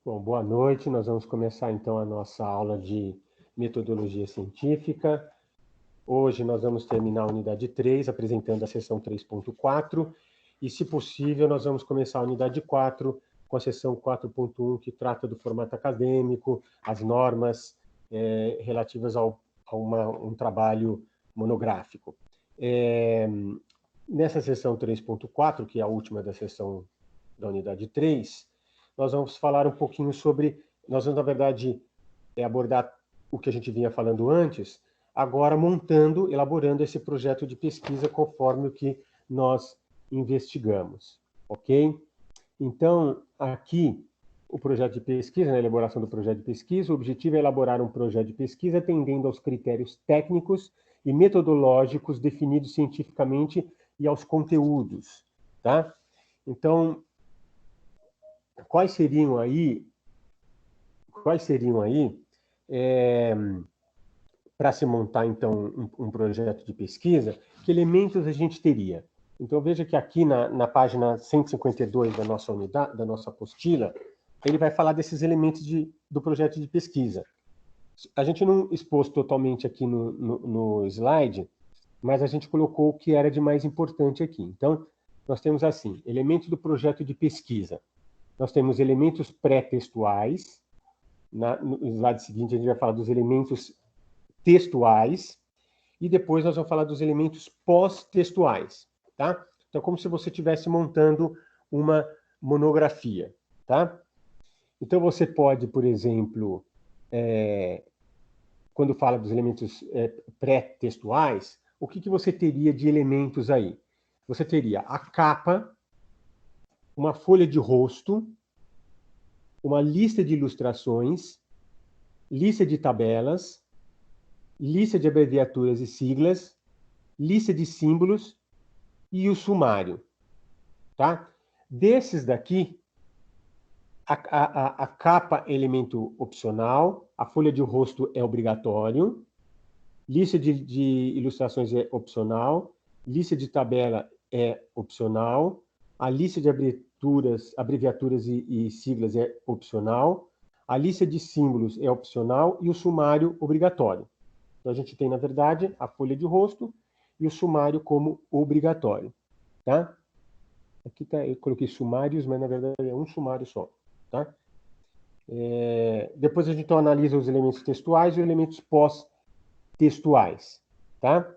Bom, boa noite. Nós vamos começar então a nossa aula de metodologia científica. Hoje nós vamos terminar a unidade 3, apresentando a seção 3.4, e, se possível, nós vamos começar a unidade 4 com a seção 4.1, que trata do formato acadêmico, as normas relativas a um trabalho monográfico. Nessa seção 3.4, que é a última da seção da unidade 3, nós vamos falar um pouquinho sobre... Nós vamos, na verdade, abordar o que a gente vinha falando antes, agora elaborando esse projeto de pesquisa conforme o que nós investigamos, ok? Então, aqui, o projeto de pesquisa, na elaboração do projeto de pesquisa, o objetivo é elaborar um projeto de pesquisa atendendo aos critérios técnicos e metodológicos definidos cientificamente e aos conteúdos, tá? Então, quais seriam aí, para se montar, então, um projeto de pesquisa, que elementos a gente teria? Então, veja que aqui na página 152 da nossa unidade, da nossa apostila, ele vai falar desses elementos do projeto de pesquisa. A gente não expôs totalmente aqui no slide, mas a gente colocou o que era de mais importante aqui. Então, nós temos assim, elementos do projeto de pesquisa. Nós temos elementos pré-textuais. No slide seguinte, a gente vai falar dos elementos textuais, e depois nós vamos falar dos elementos pós-textuais, tá? Então, como se você estivesse montando uma monografia, tá? Então, você pode, por exemplo, quando fala dos elementos pré-textuais, o que você teria de elementos aí? Você teria a capa, uma folha de rosto, uma lista de ilustrações, lista de tabelas, lista de abreviaturas e siglas, lista de símbolos e o sumário, tá? Desses daqui, a capa é elemento opcional, a folha de rosto é obrigatório, lista de ilustrações é opcional, lista de tabela é opcional, a lista de abreviaturas e siglas é opcional, a lista de símbolos é opcional e o sumário obrigatório. Então, a gente tem, na verdade, a folha de rosto e o sumário como obrigatório, tá? Aqui eu coloquei sumários, mas, na verdade, é um sumário só, tá? Depois a gente, então, analisa os elementos textuais e os elementos pós-textuais, tá?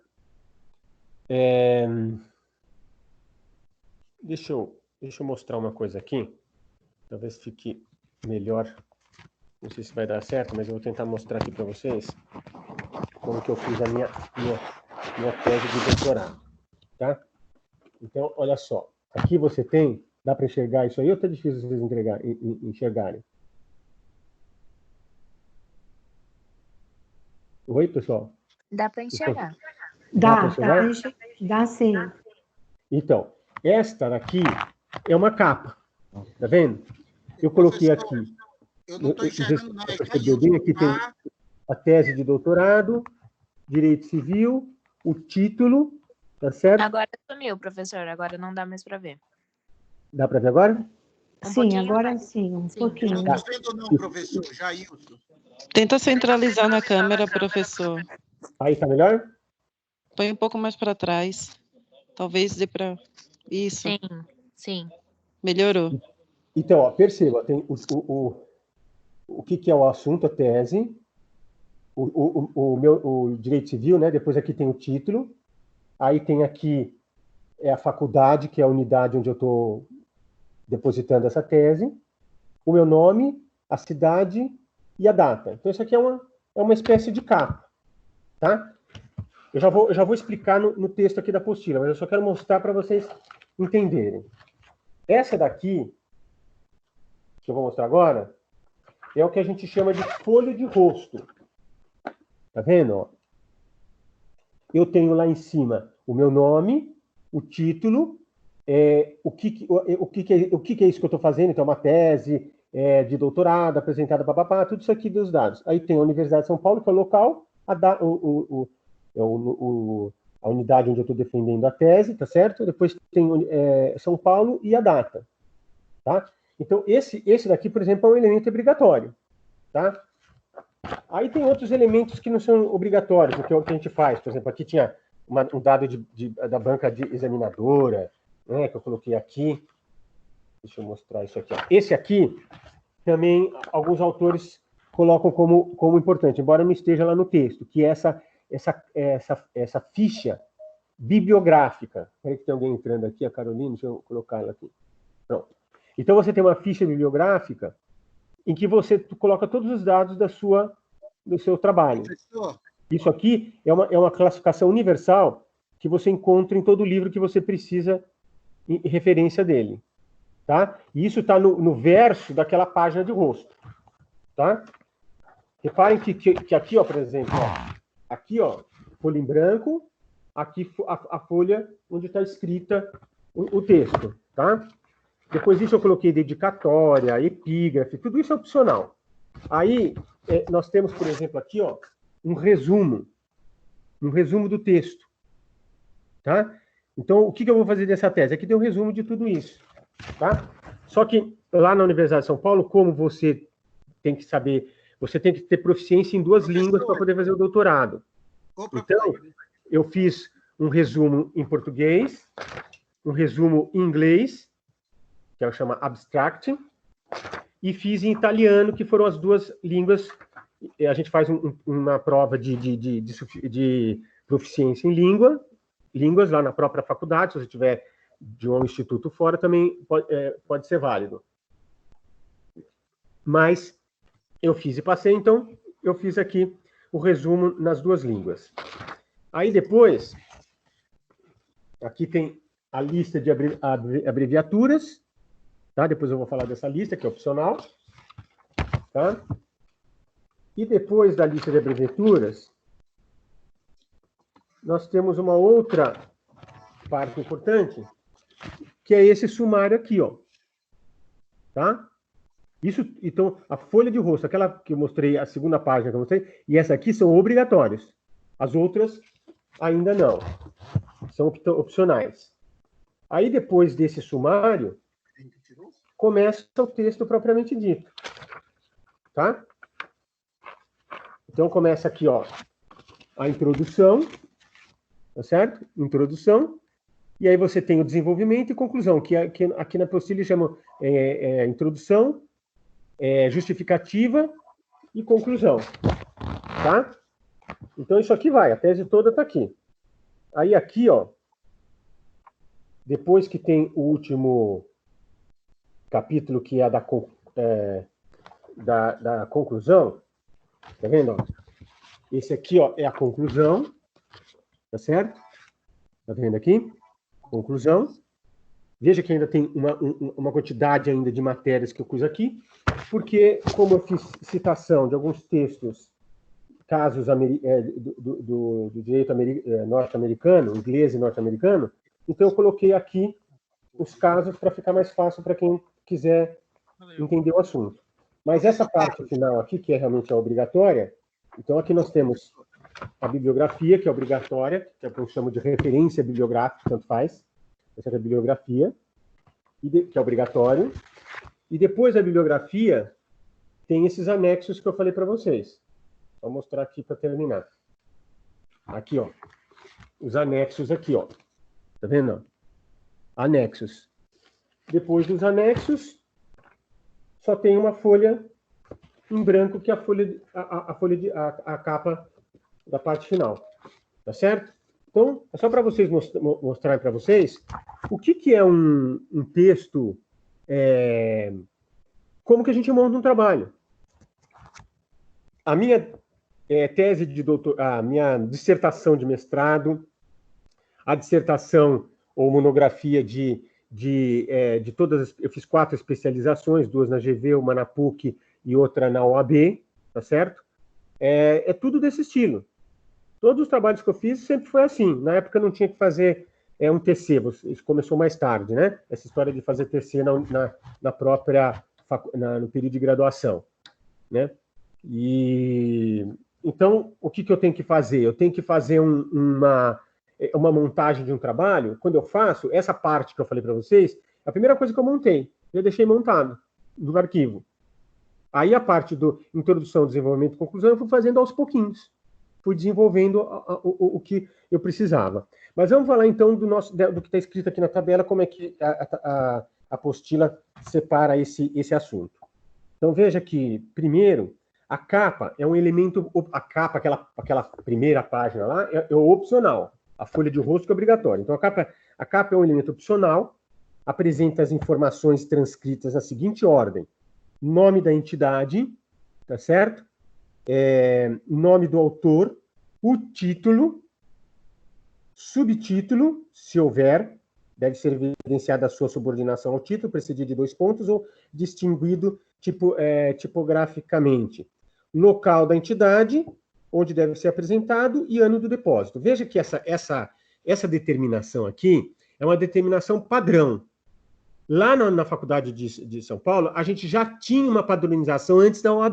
Deixa eu mostrar uma coisa aqui, talvez fique melhor. Não sei se vai dar certo, mas eu vou tentar mostrar aqui para vocês como que eu fiz a minha tese de doutorado, tá? Então, olha só. Aqui você tem... Dá para enxergar isso aí ou está difícil vocês enxergarem? Oi, pessoal? Dá para enxergar. Dá sim. Então, esta daqui é uma capa. Tá vendo? Eu coloquei aqui... Eu não estou enxergando nada. Aqui tem a tese de doutorado, direito civil, o título, tá certo? Agora sumiu, professor. Agora não dá mais para ver. Dá para ver agora? Sim, agora sim, um pouquinho. Eu não estou vendo não, professor. Jailson. Tenta centralizar na câmera, professor. Aí tá melhor? Põe um pouco mais para trás. Talvez dê para... Isso. Sim. Melhorou. Então, ó, perceba, tem o que é o assunto, a tese, o direito civil, né? Depois aqui tem o título, aí tem aqui a faculdade, que é a unidade onde eu estou depositando essa tese, o meu nome, a cidade e a data. Então, isso aqui é uma espécie de capa, tá? Eu já vou explicar no texto aqui da apostila, mas eu só quero mostrar para vocês entenderem. Essa daqui, que eu vou mostrar agora, é o que a gente chama de folha de rosto. Tá vendo? Ó? Eu tenho lá em cima o meu nome, o título, o que é isso que eu estou fazendo. Então, é uma tese de doutorado apresentada, papapá, tudo isso aqui dos dados. Aí tem a Universidade de São Paulo, que é o local, a unidade onde eu estou defendendo a tese, tá certo? Depois tem São Paulo e a data, tá? Então, esse daqui, por exemplo, é um elemento obrigatório. Tá? Aí tem outros elementos que não são obrigatórios, que é o que a gente faz. Por exemplo, aqui tinha um dado da banca de examinadora, né, que eu coloquei aqui. Deixa eu mostrar isso aqui. Ó. Esse aqui, também, alguns autores colocam como importante, embora não esteja lá no texto, que é essa ficha bibliográfica. Espera que tem alguém entrando aqui, a Carolina, deixa eu colocar ela aqui. Pronto. Então, você tem uma ficha bibliográfica em que você coloca todos os dados do seu trabalho. Professor, Isso aqui é uma classificação universal que você encontra em todo livro que você precisa em referência dele. Tá? E isso está no verso daquela página de rosto. Tá? Reparem que aqui, ó, por exemplo, ó, aqui, ó, folha em branco, aqui a folha onde está escrita o texto. Tá? Depois disso eu coloquei dedicatória, epígrafe, tudo isso é opcional. Aí nós temos, por exemplo, aqui, ó, um resumo do texto. Tá? Então, o que eu vou fazer dessa tese? Aqui tem um resumo de tudo isso. Tá? Só que lá na Universidade de São Paulo, como você tem que saber, você tem que ter proficiência em 2 línguas para poder fazer o doutorado. Então, eu fiz um resumo em português, um resumo em inglês, que chama Abstracting, e fiz em italiano, que foram as 2 línguas. A gente faz uma prova de proficiência em línguas lá na própria faculdade. Se você tiver de um instituto fora, também pode ser válido. Mas eu fiz e passei, então eu fiz aqui o resumo nas 2 línguas. Aí depois, aqui tem a lista de abreviaturas. Tá? Depois eu vou falar dessa lista, que é opcional. Tá? E depois da lista de abreviaturas, nós temos uma outra parte importante, que é esse sumário aqui, ó. Tá? Isso, então, a folha de rosto, aquela que eu mostrei, a segunda página que eu mostrei, e essa aqui são obrigatórios. As outras, ainda não. São opcionais. Aí, depois desse sumário, começa o texto propriamente dito. Tá? Então, começa aqui, ó, a introdução, tá certo? Introdução. E aí você tem o desenvolvimento e conclusão, que aqui na apostila chama introdução, justificativa e conclusão. Tá? Então, isso aqui vai, a tese toda está aqui. Aí, aqui, ó, depois que tem o último capítulo, que é da conclusão, tá vendo? Ó? Esse aqui, ó, é a conclusão, tá certo? Tá vendo aqui? Conclusão. Veja que ainda tem uma quantidade ainda de matérias que eu pus aqui, porque, como eu fiz citação de alguns textos, casos do direito norte-americano, inglês e norte-americano, então eu coloquei aqui os casos para ficar mais fácil para quem quiser entender o assunto. Mas essa parte final aqui, que realmente é obrigatória, então aqui nós temos a bibliografia, que é obrigatória, que é o que eu chamo de referência bibliográfica, tanto faz. Essa é a bibliografia, que é obrigatório. E depois da bibliografia, tem esses anexos que eu falei para vocês. Vou mostrar aqui para terminar. Aqui, ó. Os anexos aqui, ó. Tá vendo? Anexos. Depois dos anexos, só tem uma folha em branco, que é a capa da parte final. Tá certo? Então, é só para vocês mostrarem para vocês o que é um texto, como que a gente monta um trabalho. A minha tese de a minha dissertação de mestrado, a dissertação ou monografia de todas eu fiz 4 especializações, 2 na GV, uma na PUC e outra na OAB, tá certo? É tudo desse estilo. Todos os trabalhos que eu fiz sempre foi assim. Na época não tinha que fazer um TC, isso começou mais tarde, né? Essa história de fazer TC na própria no período de graduação, né? E então o que eu tenho que fazer? Eu tenho que fazer uma montagem de um trabalho. Quando eu faço essa parte que eu falei para vocês, a primeira coisa que eu montei, eu deixei montado. do arquivo. Aí a parte do introdução, desenvolvimento e conclusão eu fui fazendo aos pouquinhos. Fui desenvolvendo o que eu precisava. Mas vamos falar então do que está escrito aqui na tabela, como é que a apostila separa esse assunto. Então veja que, primeiro, a capa é um elemento, a capa, aquela primeira página lá, é o opcional. A folha de rosto é obrigatória. Então a capa é um elemento opcional, apresenta as informações transcritas na seguinte ordem: nome da entidade, tá certo? Nome do autor, o título, subtítulo, se houver, deve ser evidenciada a sua subordinação ao título, precedido de 2 pontos ou distinguido tipograficamente. Local da entidade, onde deve ser apresentado, e ano do depósito. Veja que essa determinação aqui é uma determinação padrão. Lá na Faculdade de São Paulo, a gente já tinha uma padronização antes da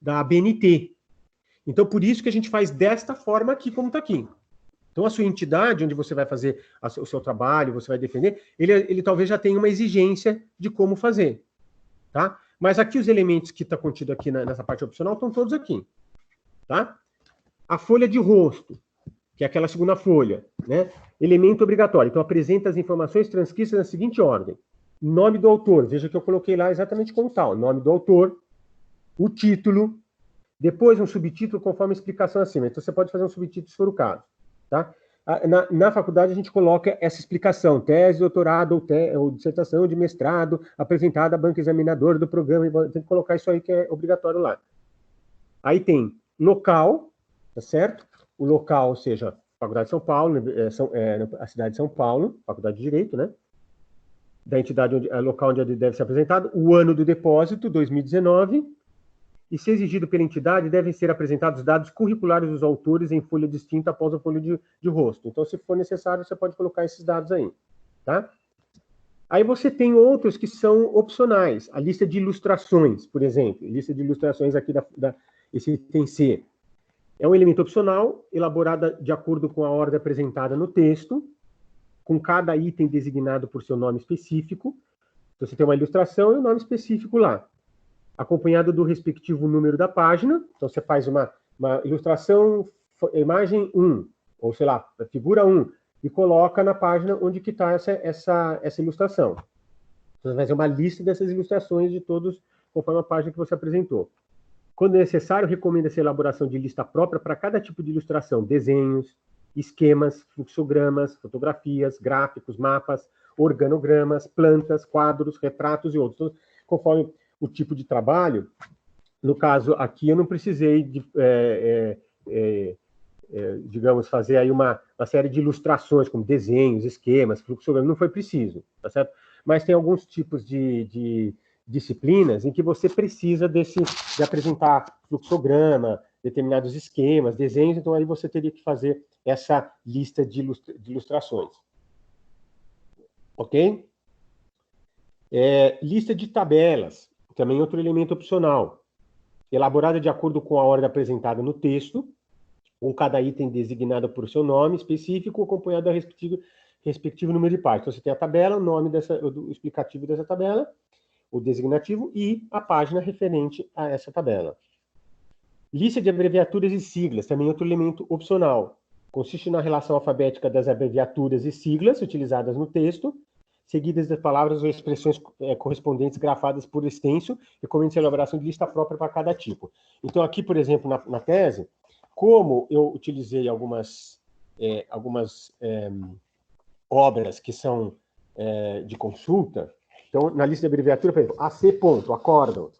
ABNT. Então, por isso que a gente faz desta forma aqui, como está aqui. Então, a sua entidade, onde você vai fazer o seu trabalho, você vai defender, ele talvez já tenha uma exigência de como fazer. Tá? Mas aqui os elementos que está contido aqui nessa parte opcional estão todos aqui. Tá? A folha de rosto, que é aquela segunda folha, né? Elemento obrigatório. Então, apresenta as informações transcritas na seguinte ordem: nome do autor, veja que eu coloquei lá exatamente como tal, nome do autor, o título, depois um subtítulo conforme a explicação acima. Então, você pode fazer um subtítulo se for o caso. Tá? Na faculdade, a gente coloca essa explicação: tese, doutorado ou dissertação de mestrado, apresentada à banca examinadora do programa. Tem que colocar isso aí que é obrigatório lá. Aí tem local, tá certo? O local, ou seja, Faculdade de São Paulo, a cidade de São Paulo, Faculdade de Direito, né? Da entidade, local onde ele deve ser apresentado, o ano do depósito, 2019, e, se exigido pela entidade, devem ser apresentados dados curriculares dos autores em folha distinta após a folha de rosto. Então, se for necessário, você pode colocar esses dados aí, tá? Aí você tem outros que são opcionais. A lista de ilustrações, por exemplo. Lista de ilustrações aqui esse item C. É um elemento opcional, elaborada de acordo com a ordem apresentada no texto, com cada item designado por seu nome específico. Então, você tem uma ilustração e um nome específico lá, acompanhado do respectivo número da página. Então, você faz uma ilustração, imagem 1, ou sei lá, figura 1, e coloca na página onde que está essa ilustração. Então, você vai fazer uma lista dessas ilustrações de todos, conforme a página que você apresentou. Quando necessário, recomenda-se a elaboração de lista própria para cada tipo de ilustração: desenhos, esquemas, fluxogramas, fotografias, gráficos, mapas, organogramas, plantas, quadros, retratos e outros. Então, conforme o tipo de trabalho, no caso aqui eu não precisei digamos, fazer aí uma série de ilustrações, como desenhos, esquemas, fluxogramas, não foi preciso, tá certo? Mas tem alguns tipos de disciplinas em que você precisa de apresentar fluxograma, determinados esquemas, desenhos, então aí você teria que fazer essa lista de ilustrações. Ok? Lista de tabelas, também outro elemento opcional, elaborada de acordo com a ordem apresentada no texto, com cada item designado por seu nome específico, acompanhado do respectivo número de páginas. Então, você tem a tabela, o nome do explicativo dessa tabela, o designativo e a página referente a essa tabela. Lista de abreviaturas e siglas, também outro elemento opcional. Consiste na relação alfabética das abreviaturas e siglas utilizadas no texto, seguidas das palavras ou expressões correspondentes grafadas por extenso, e recomenda-se a elaboração de lista própria para cada tipo. Então, aqui, por exemplo, na tese, como eu utilizei algumas obras que são de consulta, então, na lista de abreviatura, por exemplo, AC ponto, acórdão,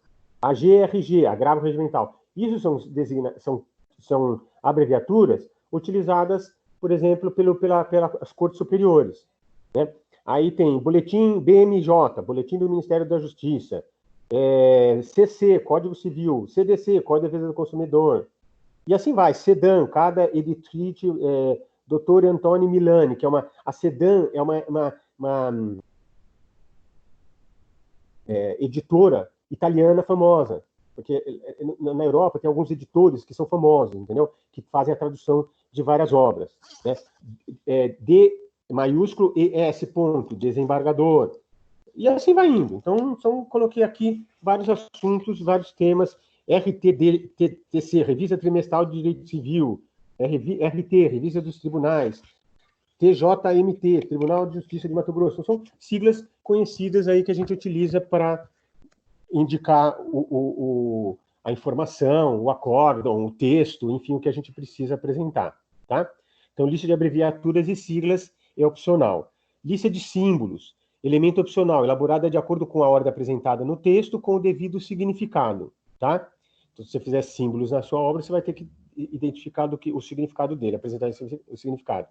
AGRG, agravo regimental. Isso são abreviaturas utilizadas, por exemplo, pelas cortes superiores, né? Aí tem boletim BMJ, boletim do Ministério da Justiça, CC, Código Civil, CDC, Código de Defesa do Consumidor, e assim vai. SEDAN, cada editrite, Dr. Antônio Milani, que a SEDAN é uma editora italiana famosa, porque na Europa tem alguns editores que são famosos, entendeu? Que fazem a tradução de várias obras, né? D maiúsculo ES ponto, desembargador, E assim vai indo. Então coloquei aqui vários assuntos, vários temas. RTC, Revista Trimestral de Direito Civil. RT, Revista dos Tribunais. TJMT, Tribunal de Justiça de Mato Grosso. São siglas conhecidas aí que a gente utiliza para indicar a informação, o acórdão, o texto, enfim, o que a gente precisa apresentar, tá? Então, lista de abreviaturas e siglas é opcional. Lista de símbolos, elemento opcional, elaborada de acordo com a ordem apresentada no texto, com o devido significado, tá? Então, se você fizer símbolos na sua obra, você vai ter que identificar o significado dele, apresentar o significado.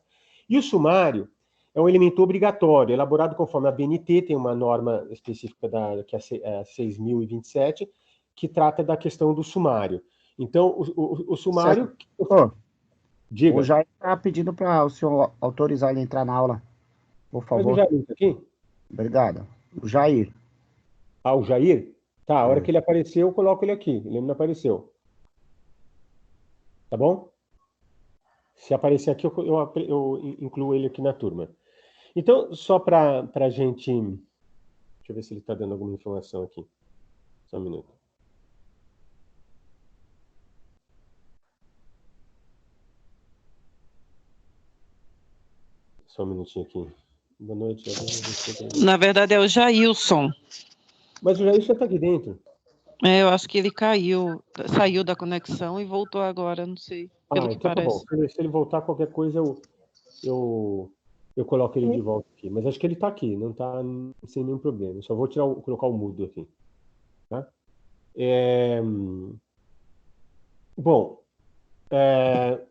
E o sumário é um elemento obrigatório, elaborado conforme a BNT, tem uma norma específica que é a 6.027, que trata da questão do sumário. Então, o sumário... Diga. O Jair está pedindo para o senhor autorizar ele a entrar na aula, por favor. Mas o Jair está aqui? Obrigado. O Jair. Ah, o Jair? Tá, a hora que ele apareceu, eu coloco ele aqui. Ele não apareceu. Tá bom? Se aparecer aqui, eu incluo ele aqui na turma. Então, só para a gente... Deixa eu ver se ele está dando alguma informação aqui. Só um minuto. Só um minutinho aqui. Boa noite. Na verdade, é o Jailson. Mas o Jailson está aqui dentro. Eu acho que ele saiu da conexão e voltou agora, não sei. Pelo que então parece. Tá bom. Se ele voltar, qualquer coisa, eu coloco ele de volta aqui. Mas acho que ele está aqui, não está sem nenhum problema. Eu só vou colocar o mudo aqui. Tá? Bom,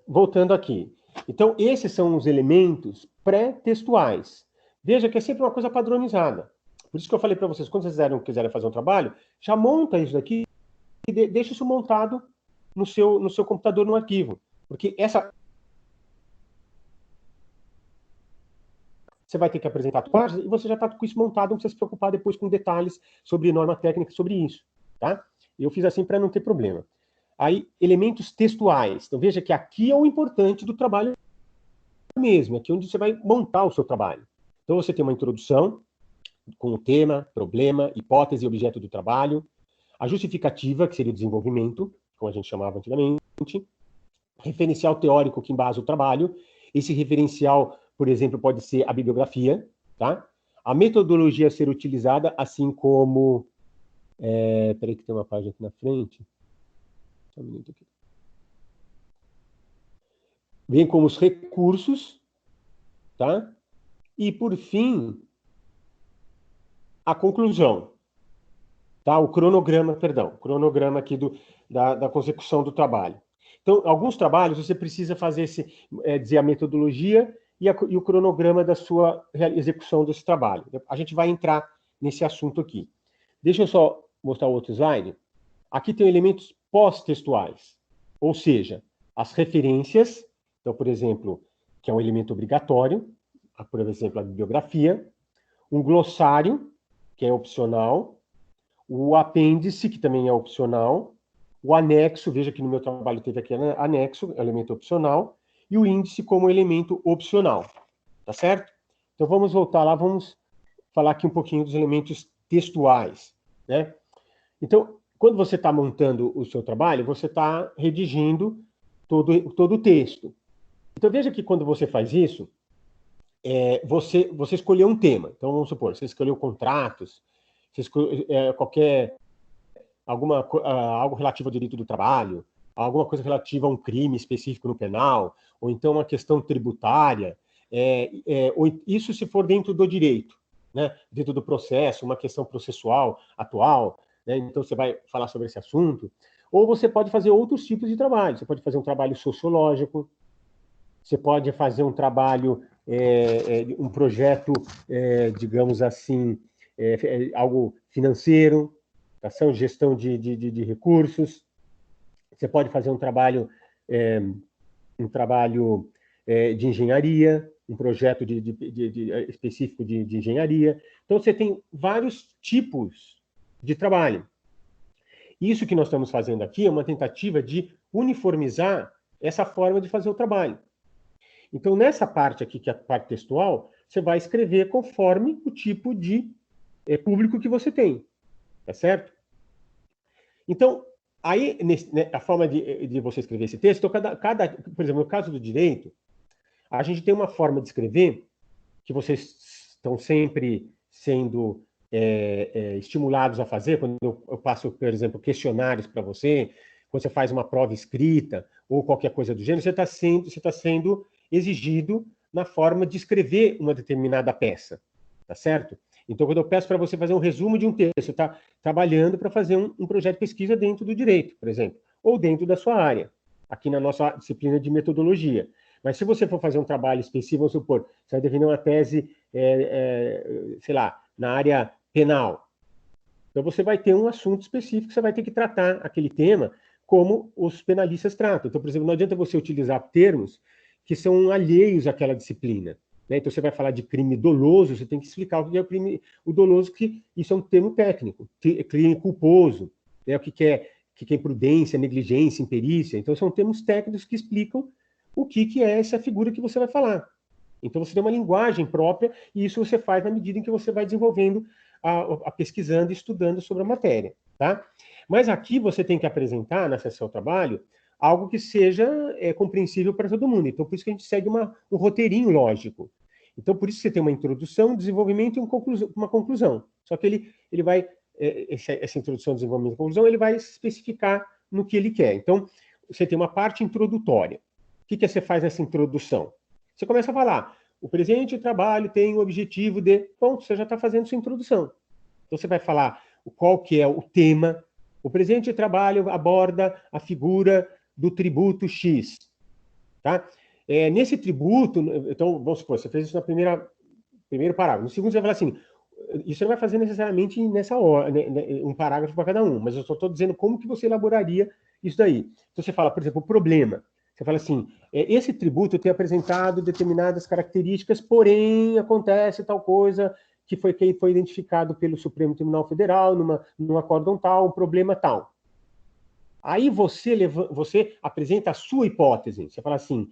voltando aqui. Então, esses são os elementos pré-textuais. Veja que é sempre uma coisa padronizada. Por isso que eu falei para vocês, quando vocês quiserem fazer um trabalho, já monta isso daqui e deixa isso montado no seu computador, no arquivo. Porque você vai ter que apresentar páginas e você já está com isso montado, não precisa se preocupar depois com detalhes sobre norma técnica, sobre isso. Tá? Eu fiz assim para não ter problema. Aí, elementos textuais. Então, veja que aqui é o importante do trabalho mesmo. Aqui é onde você vai montar o seu trabalho. Então, você tem uma introdução com o tema, problema, hipótese e objeto do trabalho. A justificativa, que seria o desenvolvimento, como a gente chamava antigamente. Referencial teórico que embasa o trabalho. Esse referencial, por exemplo, pode ser a bibliografia. Tá? A metodologia a ser utilizada, assim como... Peraí que tem uma página aqui na frente. Só um minuto aqui. Vem como os recursos, tá? E, por fim, a conclusão. Tá? O cronograma, perdão. O cronograma aqui da consecução do trabalho. Então, alguns trabalhos você precisa fazer dizer a metodologia e o cronograma da sua execução desse trabalho. A gente vai entrar nesse assunto aqui. Deixa eu só mostrar outro slide. Aqui tem elementos pós-textuais, ou seja, as referências, então, por exemplo, que é um elemento obrigatório, por exemplo, a bibliografia, um glossário, que é opcional, o apêndice, que também é opcional, o anexo, veja que no meu trabalho teve aqui anexo, é um elemento opcional, e o índice como elemento opcional, tá certo? Então, vamos voltar lá, vamos falar aqui um pouquinho dos elementos textuais, né? Então, quando você está montando o seu trabalho, você está redigindo todo o texto. Então, veja que quando você faz isso, você escolheu um tema. Então, vamos supor, você escolheu contratos, você escolheu algo relativo ao direito do trabalho, alguma coisa relativa a um crime específico no penal, ou então uma questão tributária, ou isso se for dentro do direito, né? Dentro do processo, uma questão processual atual, né? Então você vai falar sobre esse assunto, ou você pode fazer outros tipos de trabalho. Você pode fazer um trabalho sociológico, você pode fazer um trabalho, um projeto, digamos assim, algo financeiro, ação, gestão de recursos. Você pode fazer um trabalho de engenharia, um projeto específico de engenharia. Então, você tem vários tipos de trabalho. Isso que nós estamos fazendo aqui é uma tentativa de uniformizar essa forma de fazer o trabalho. Então, nessa parte aqui, que é a parte textual, você vai escrever conforme o tipo de público que você tem, tá certo? Então, aí, a forma de você escrever esse texto, então, por exemplo, no caso do direito, a gente tem uma forma de escrever que vocês estão sempre sendo estimulados a fazer, quando eu passo, por exemplo, questionários para você, quando você faz uma prova escrita ou qualquer coisa do gênero, você está sendo exigido na forma de escrever uma determinada peça, tá certo? Então, quando eu peço para você fazer um resumo de um texto, você está trabalhando para fazer um projeto de pesquisa dentro do direito, por exemplo, ou dentro da sua área, aqui na nossa disciplina de metodologia. Mas se você for fazer um trabalho específico, vamos supor, você vai definir uma tese, sei lá, na área penal. Então, você vai ter um assunto específico, você vai ter que tratar aquele tema como os penalistas tratam. Então, por exemplo, não adianta você utilizar termos que são alheios àquela disciplina. Né? Então, você vai falar de crime doloso, você tem que explicar o que é o crime doloso, que isso é um termo técnico. Crime culposo, né? O que é imprudência, negligência, imperícia. Então, são termos técnicos que explicam o que é essa figura que você vai falar. Então, você tem uma linguagem própria, e isso você faz na medida em que você vai desenvolvendo, pesquisando e estudando sobre a matéria. Tá? Mas aqui você tem que apresentar, nesse seu trabalho, algo que seja compreensível para todo mundo. Então, por isso que a gente segue um roteirinho lógico. Então, por isso que você tem uma introdução, desenvolvimento e uma conclusão. Só que ele vai, essa introdução, desenvolvimento e conclusão, ele vai especificar no que ele quer. Então, você tem uma parte introdutória. O que você faz nessa introdução? Você começa a falar, o presente trabalho tem o objetivo de... Ponto, você já está fazendo sua introdução. Então, você vai falar qual que é o tema. O presente trabalho aborda a figura do tributo X. Tá? Nesse tributo, então, vamos supor, você fez isso no primeiro parágrafo. No segundo, você vai falar assim, isso não vai fazer necessariamente nessa hora, um parágrafo para cada um, mas eu só estou dizendo como que você elaboraria isso daí. Então, você fala, por exemplo, o problema. Você fala assim, esse tributo tem apresentado determinadas características, porém acontece tal coisa que foi identificado pelo Supremo Tribunal Federal num acórdão tal, um problema tal. Aí você apresenta a sua hipótese. Você fala assim,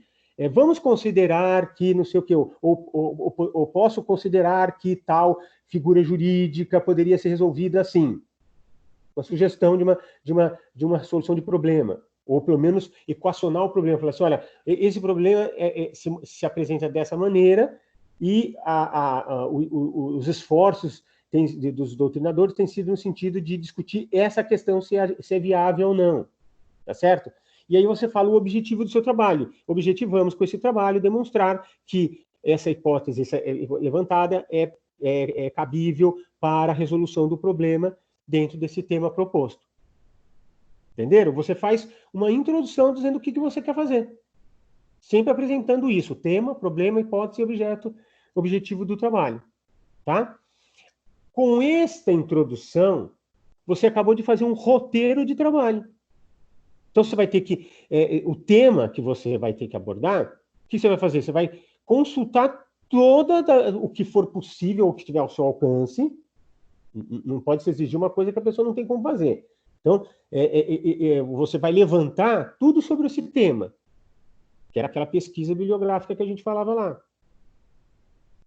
vamos considerar que não sei o que, ou posso considerar que tal figura jurídica poderia ser resolvida assim. Uma sugestão de uma solução de problema. Ou pelo menos equacionar o problema. Falar assim, olha, esse problema se apresenta dessa maneira e os esforços dos doutrinadores têm sido no sentido de discutir essa questão, se é viável ou não. Tá certo? E aí você fala o objetivo do seu trabalho. Objetivamos com esse trabalho demonstrar que essa hipótese levantada é cabível para a resolução do problema dentro desse tema proposto. Entenderam? Você faz uma introdução dizendo o que você quer fazer. Sempre apresentando isso, tema, problema, hipótese e objetivo do trabalho. Tá? Com esta introdução, você acabou de fazer um roteiro de trabalho. Então, você vai ter que... o tema que você vai ter que abordar, o que você vai fazer? Você vai consultar o que for possível, o que estiver ao seu alcance. Não pode se exigir uma coisa que a pessoa não tem como fazer. Então, você vai levantar tudo sobre esse tema, que era aquela pesquisa bibliográfica que a gente falava lá.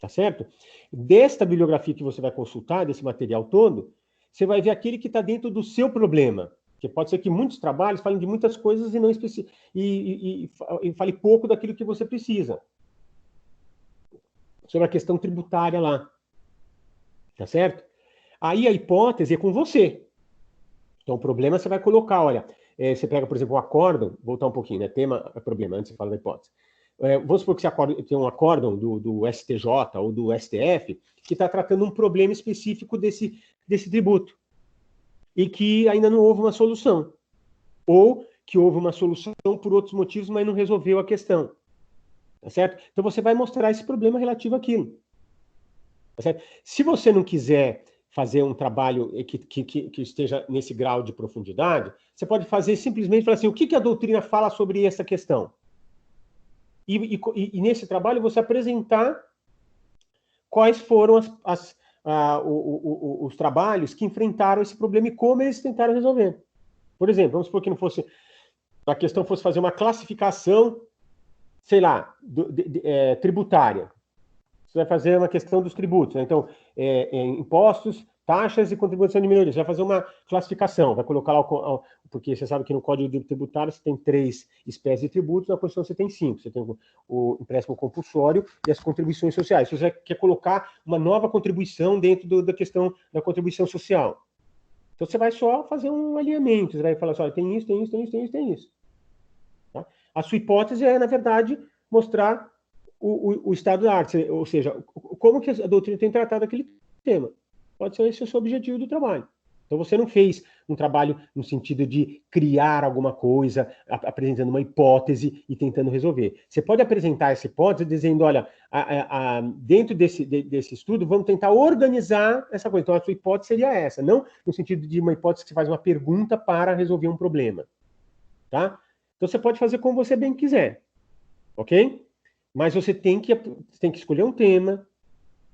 Tá certo? Desta bibliografia que você vai consultar, desse material todo, você vai ver aquele que está dentro do seu problema. Porque pode ser que muitos trabalhos falem de muitas coisas e não e fale pouco daquilo que você precisa. Sobre a questão tributária lá. Tá certo? Aí a hipótese é com você. Então, o problema você vai colocar, olha, você pega, por exemplo, um acórdão, voltar um pouquinho, né? Tema, problema, antes de falar da hipótese. Vamos supor que você tem um acórdão do STJ ou do STF que está tratando um problema específico desse tributo e que ainda não houve uma solução. Ou que houve uma solução por outros motivos, mas não resolveu a questão. Tá certo? Então, você vai mostrar esse problema relativo àquilo. Tá certo? Se você não quiser fazer um trabalho que esteja nesse grau de profundidade, você pode fazer simplesmente falar assim, o que a doutrina fala sobre essa questão? E nesse trabalho você apresentar quais foram os trabalhos que enfrentaram esse problema e como eles tentaram resolver. Por exemplo, vamos supor que a questão fosse fazer uma classificação, sei lá, tributária. Você vai fazer uma questão dos tributos, né? Então, impostos, taxas e contribuição de melhoria. Você vai fazer uma classificação, vai colocar lá, porque você sabe que no Código Tributário você tem 3 espécies de tributos, na Constituição você tem 5. Você tem o empréstimo compulsório e as contribuições sociais. Se você quer colocar uma nova contribuição dentro da questão da contribuição social. Então você vai só fazer um alinhamento, você vai falar assim, olha, tem isso, tem isso, tem isso, tem isso, tem isso. Tá? A sua hipótese é, na verdade, mostrar o estado da arte, ou seja, como que a doutrina tem tratado aquele tema. Pode ser esse o seu objetivo do trabalho. Então você não fez um trabalho no sentido de criar alguma coisa, apresentando uma hipótese e tentando resolver. Você pode apresentar essa hipótese dizendo, olha, dentro desse estudo, vamos tentar organizar essa coisa. Então a sua hipótese seria essa, não no sentido de uma hipótese que você faz uma pergunta para resolver um problema. Tá? Então você pode fazer como você bem quiser. Ok? Mas você tem que escolher um tema,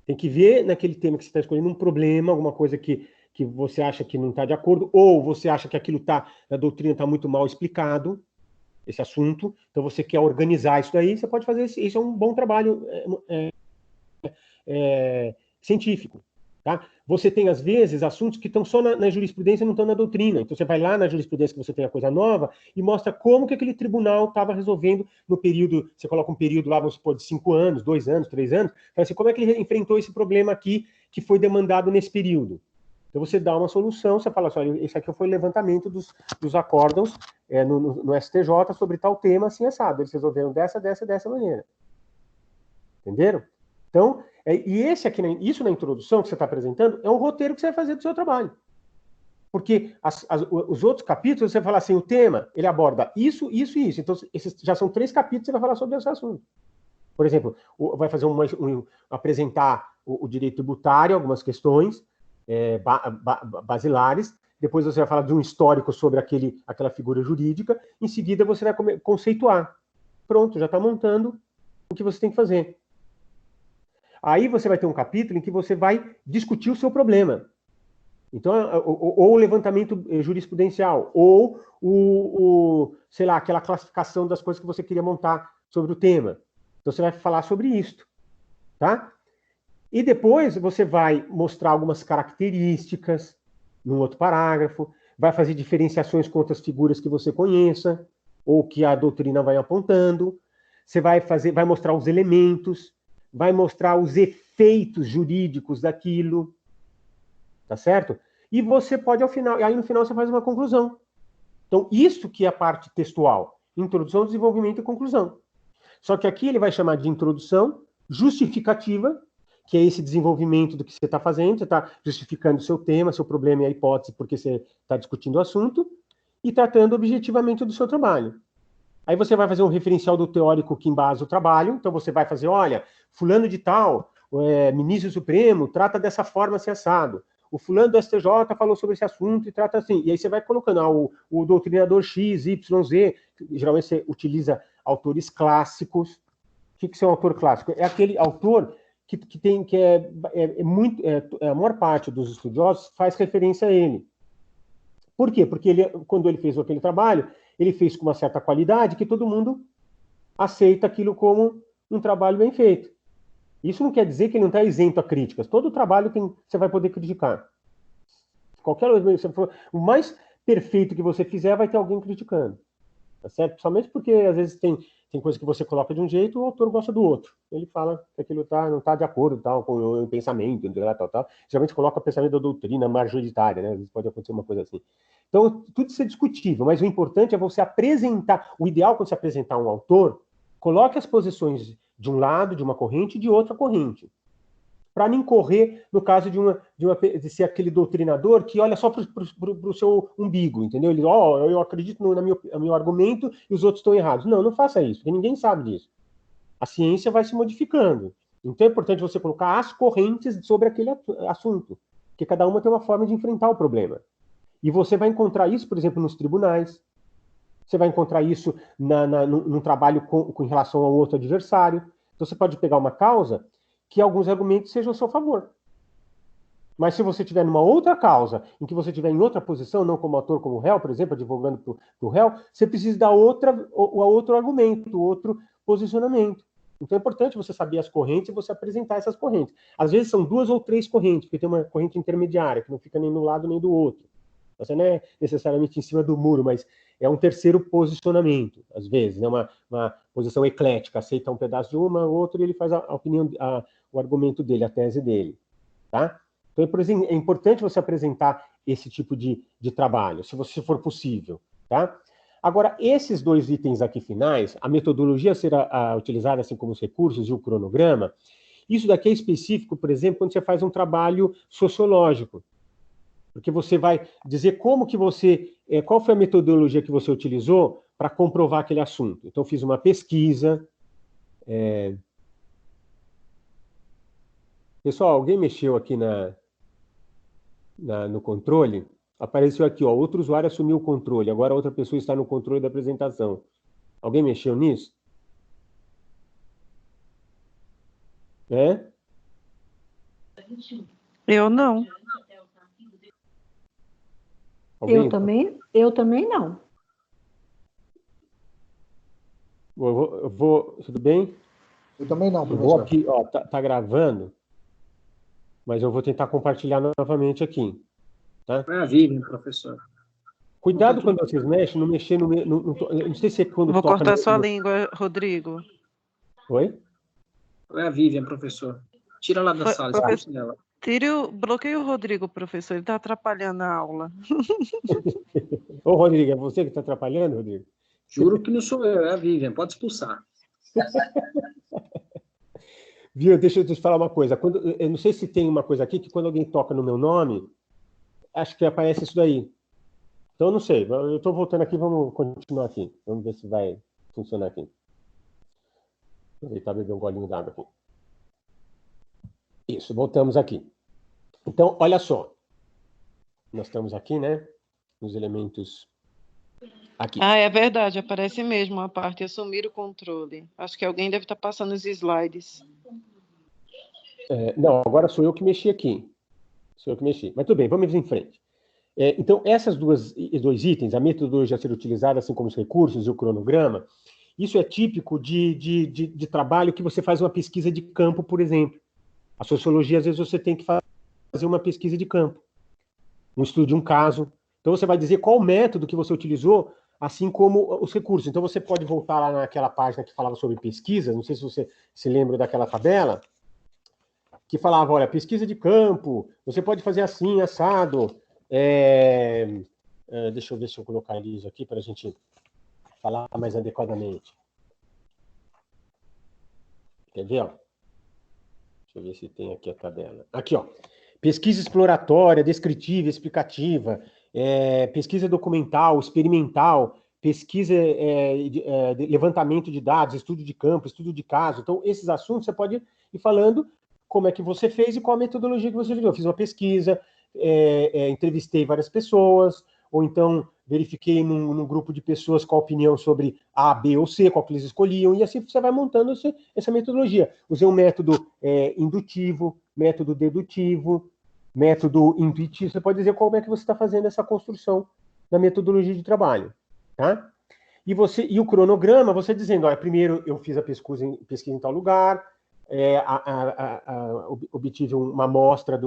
tem que ver naquele tema que você está escolhendo um problema, alguma coisa que você acha que não está de acordo, ou você acha que aquilo a doutrina está muito mal explicado, esse assunto, então você quer organizar isso daí, você pode fazer isso é um bom trabalho científico. Tá? Você tem, às vezes, assuntos que estão só na jurisprudência e não estão na doutrina. Então, você vai lá na jurisprudência que você tem a coisa nova e mostra como que aquele tribunal estava resolvendo no período, você coloca um período lá, vamos supor, de 5 anos, 2 anos, 3 anos, fala assim, como é que ele enfrentou esse problema aqui que foi demandado nesse período. Então, você dá uma solução, você fala assim, olha, esse aqui foi o levantamento dos acórdãos no STJ sobre tal tema, assim, assado. Eles resolveram dessa maneira. Entenderam? Então, e esse aqui, isso na introdução que você está apresentando, é um roteiro que você vai fazer do seu trabalho. Porque os outros capítulos, você vai falar assim, o tema, ele aborda isso, isso e isso. Então, esses já são 3 capítulos que você vai falar sobre esse assunto. Por exemplo, vai fazer apresentar o direito tributário, algumas questões basilares. Depois você vai falar de um histórico sobre aquela figura jurídica. Em seguida, você vai conceituar. Pronto, já está montando o que você tem que fazer. Aí você vai ter um capítulo em que você vai discutir o seu problema. Então, ou o levantamento jurisprudencial, ou sei lá, aquela classificação das coisas que você queria montar sobre o tema. Então, você vai falar sobre isso, tá? E depois você vai mostrar algumas características num outro parágrafo, vai fazer diferenciações com outras figuras que você conheça, ou que a doutrina vai apontando, você vai mostrar os elementos, vai mostrar os efeitos jurídicos daquilo, tá certo? E você pode, ao final, aí no final você faz uma conclusão. Então, isso que é a parte textual, introdução, desenvolvimento e conclusão. Só que aqui ele vai chamar de introdução justificativa, que é esse desenvolvimento do que você está fazendo, você está justificando o seu tema, seu problema e a hipótese, porque você está discutindo o assunto, e tratando objetivamente do seu trabalho. Aí você vai fazer um referencial do teórico que embasa o trabalho, então você vai fazer, olha, fulano de tal, ministro supremo, trata dessa forma assim assado. O fulano do STJ falou sobre esse assunto e trata assim. E aí você vai colocando o doutrinador X, Y, Z, geralmente você utiliza autores clássicos. O que é um autor clássico? É aquele autor a maior parte dos estudiosos faz referência a ele. Por quê? Porque quando ele fez aquele trabalho, ele fez com uma certa qualidade que todo mundo aceita aquilo como um trabalho bem feito. Isso não quer dizer que ele não está isento a críticas. Todo trabalho você vai poder criticar. O mais perfeito que você fizer, vai ter alguém criticando. Tá certo? Principalmente porque, às vezes, tem coisa que você coloca de um jeito e o autor gosta do outro. Ele fala que aquilo não está de acordo com o pensamento, tal. Geralmente coloca o pensamento da doutrina majoritária, né? Às vezes pode acontecer uma coisa assim. Então, tudo isso é discutível, mas o importante é você apresentar. O ideal, quando você apresentar um autor, coloque as posições de um lado, de uma corrente, e de outra corrente. Para não incorrer no caso de ser aquele doutrinador que olha só para o seu umbigo, entendeu? Ele, eu acredito no meu argumento e os outros estão errados. Não faça isso, porque ninguém sabe disso. A ciência vai se modificando. Então é importante você colocar as correntes sobre aquele assunto, porque cada uma tem uma forma de enfrentar o problema. E você vai encontrar isso, por exemplo, nos tribunais. Você vai encontrar isso num trabalho com relação ao outro adversário. Então você pode pegar uma causa que alguns argumentos sejam a seu favor. Mas se você estiver numa outra causa, em que você estiver em outra posição, não como ator, como réu, por exemplo, advogando para o réu, você precisa dar outro argumento, outro posicionamento. Então é importante você saber as correntes e você apresentar essas correntes. Às vezes são 2 ou 3 correntes, porque tem uma corrente intermediária, que não fica nem do lado nem do outro. Você não é necessariamente em cima do muro, mas é um terceiro posicionamento, às vezes, é uma posição eclética, aceita um pedaço de uma, outro, e ele faz a opinião, o argumento dele, a tese dele. Tá? Então, por exemplo, é importante você apresentar esse tipo de trabalho, se for possível. Tá? Agora, esses 2 itens aqui finais, a metodologia será utilizada, assim como os recursos e o cronograma, isso daqui é específico, por exemplo, quando você faz um trabalho sociológico, porque você vai dizer como que qual foi a metodologia que você utilizou para comprovar aquele assunto. Então, eu fiz uma pesquisa. Pessoal, alguém mexeu aqui no controle? Apareceu aqui, ó, outro usuário assumiu o controle, agora outra pessoa está no controle da apresentação. Alguém mexeu nisso? Eu não. Alguém? Eu também não. Tudo bem? Eu também não, Eu professor. vou aqui, ó, tá gravando, mas eu vou tentar compartilhar novamente aqui. Tá? É a Vivian, professor. Cuidado quando vocês mexem, não mexer no... eu não sei se é quando Vou toca... cortar sua língua, Rodrigo. Oi? É a Vivian, professor. Tira lá da sala, expulsa dela. Bloqueia o Rodrigo, professor, ele está atrapalhando a aula. Ô, Rodrigo, é você que está atrapalhando, Rodrigo? Juro que não sou eu, é a Vivian, pode expulsar. Viu, deixa eu te falar uma coisa. Eu não sei se tem uma coisa aqui que quando alguém toca no meu nome, acho que aparece isso daí. Então, eu não sei. Eu estou voltando aqui, vamos continuar aqui. Vamos ver se vai funcionar aqui. Vou aproveitar e beber um golinho d'água aqui. Isso, voltamos aqui. Então, olha só. Nós estamos aqui, né? Nos elementos aqui. Ah, é verdade, aparece mesmo a parte assumir o controle. Acho que alguém deve estar passando os slides. Não, agora sou eu que mexi aqui. Sou eu que mexi. Mas tudo bem, vamos em frente. Então, essas dois itens, a metodologia a ser utilizada, assim como os recursos e o cronograma, isso é típico de trabalho que você faz uma pesquisa de campo, por exemplo. A sociologia, às vezes, você tem que fazer uma pesquisa de campo, um estudo de um caso. Então, você vai dizer qual o método que você utilizou, assim como os recursos. Então, você pode voltar lá naquela página que falava sobre pesquisa, não sei se você se lembra daquela tabela, que falava, olha, pesquisa de campo, você pode fazer assim, assado. Deixa eu ver se eu colocar isso aqui para a gente falar mais adequadamente. Quer ver? Ó? Deixa eu ver se tem aqui a tabela. Aqui, ó. Pesquisa exploratória, descritiva, explicativa, pesquisa documental, experimental, pesquisa, levantamento de dados, estudo de campo, estudo de caso. Então, esses assuntos você pode ir falando como é que você fez e qual a metodologia que você usou. Eu fiz uma pesquisa, entrevistei várias pessoas, ou então verifiquei num grupo de pessoas qual a opinião sobre A, B ou C, qual que eles escolhiam, e assim você vai montando essa metodologia. Usei um método indutivo, método dedutivo, método intuitivo. Você pode dizer como é que você está fazendo essa construção da metodologia de trabalho. Tá? E o cronograma, você dizendo, olha, primeiro eu fiz a pesquisa em tal lugar, obtive uma amostra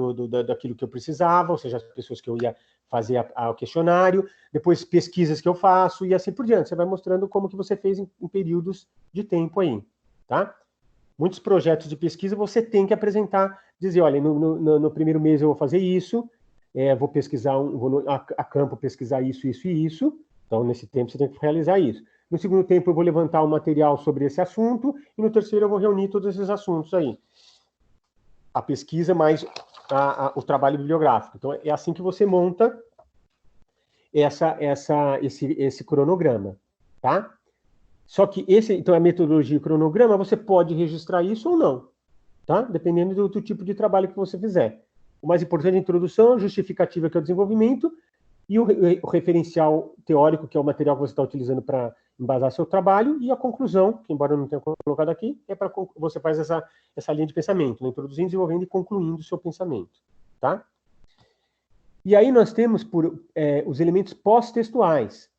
daquilo que eu precisava, ou seja, as pessoas que eu ia fazer o questionário, depois pesquisas que eu faço e assim por diante. Você vai mostrando como que você fez em períodos de tempo aí, tá? Muitos projetos de pesquisa você tem que apresentar, dizer, olha, no primeiro mês eu vou fazer isso, vou pesquisar, vou a campo pesquisar isso, isso e isso, então nesse tempo você tem que realizar isso. No segundo tempo, eu vou levantar um material sobre esse assunto. E no terceiro, eu vou reunir todos esses assuntos aí. A pesquisa mais o trabalho bibliográfico. Então, é assim que você monta esse cronograma. Tá? Só que então, a metodologia e cronograma, você pode registrar isso ou não. Tá? Dependendo do tipo de trabalho que você fizer. O mais importante é a introdução, a justificativa, que é o desenvolvimento, e o referencial teórico, que é o material que você está utilizando para embasar seu trabalho, e a conclusão, que embora eu não tenha colocado aqui, é para você faz essa linha de pensamento, né? Introduzindo, desenvolvendo e concluindo o seu pensamento. Tá? E aí nós temos os elementos pós-textuais.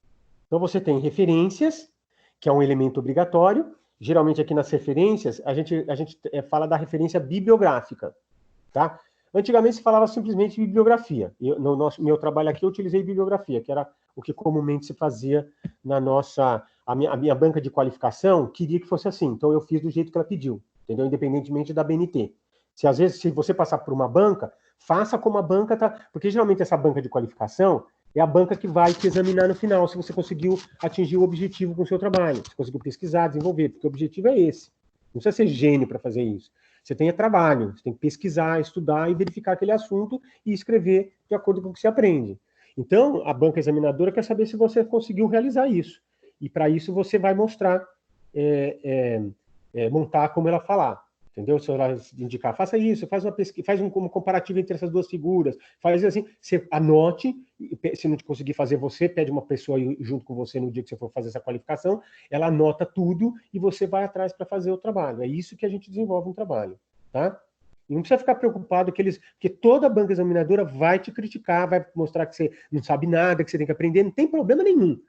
Então você tem referências, que é um elemento obrigatório, geralmente aqui nas referências, a gente fala da referência bibliográfica, tá? Antigamente se falava simplesmente bibliografia. No meu trabalho aqui eu utilizei bibliografia, que era o que comumente se fazia na nossa... A minha banca de qualificação queria que fosse assim, então eu fiz do jeito que ela pediu, entendeu? Independentemente da BNT. Se você passar por uma banca, faça como a banca tá... Porque geralmente essa banca de qualificação é a banca que vai te examinar no final, se você conseguiu atingir o objetivo com o seu trabalho, se conseguiu pesquisar, desenvolver, porque o objetivo é esse. Não precisa ser gênio para fazer isso. Você tem trabalho, você tem que pesquisar, estudar e verificar aquele assunto e escrever de acordo com o que você aprende. Então, a banca examinadora quer saber se você conseguiu realizar isso. E para isso você vai mostrar, montar como ela falar. Entendeu? Se ela indicar, faça isso, faz uma pesquisa, faz um comparativo entre essas duas figuras, faz assim, você anote, se não conseguir fazer você, pede uma pessoa junto com você no dia que você for fazer essa qualificação, ela anota tudo e você vai atrás para fazer o trabalho. É isso que a gente desenvolve um trabalho, tá? E não precisa ficar preocupado porque toda banca examinadora vai te criticar, vai mostrar que você não sabe nada, que você tem que aprender, não tem problema nenhum.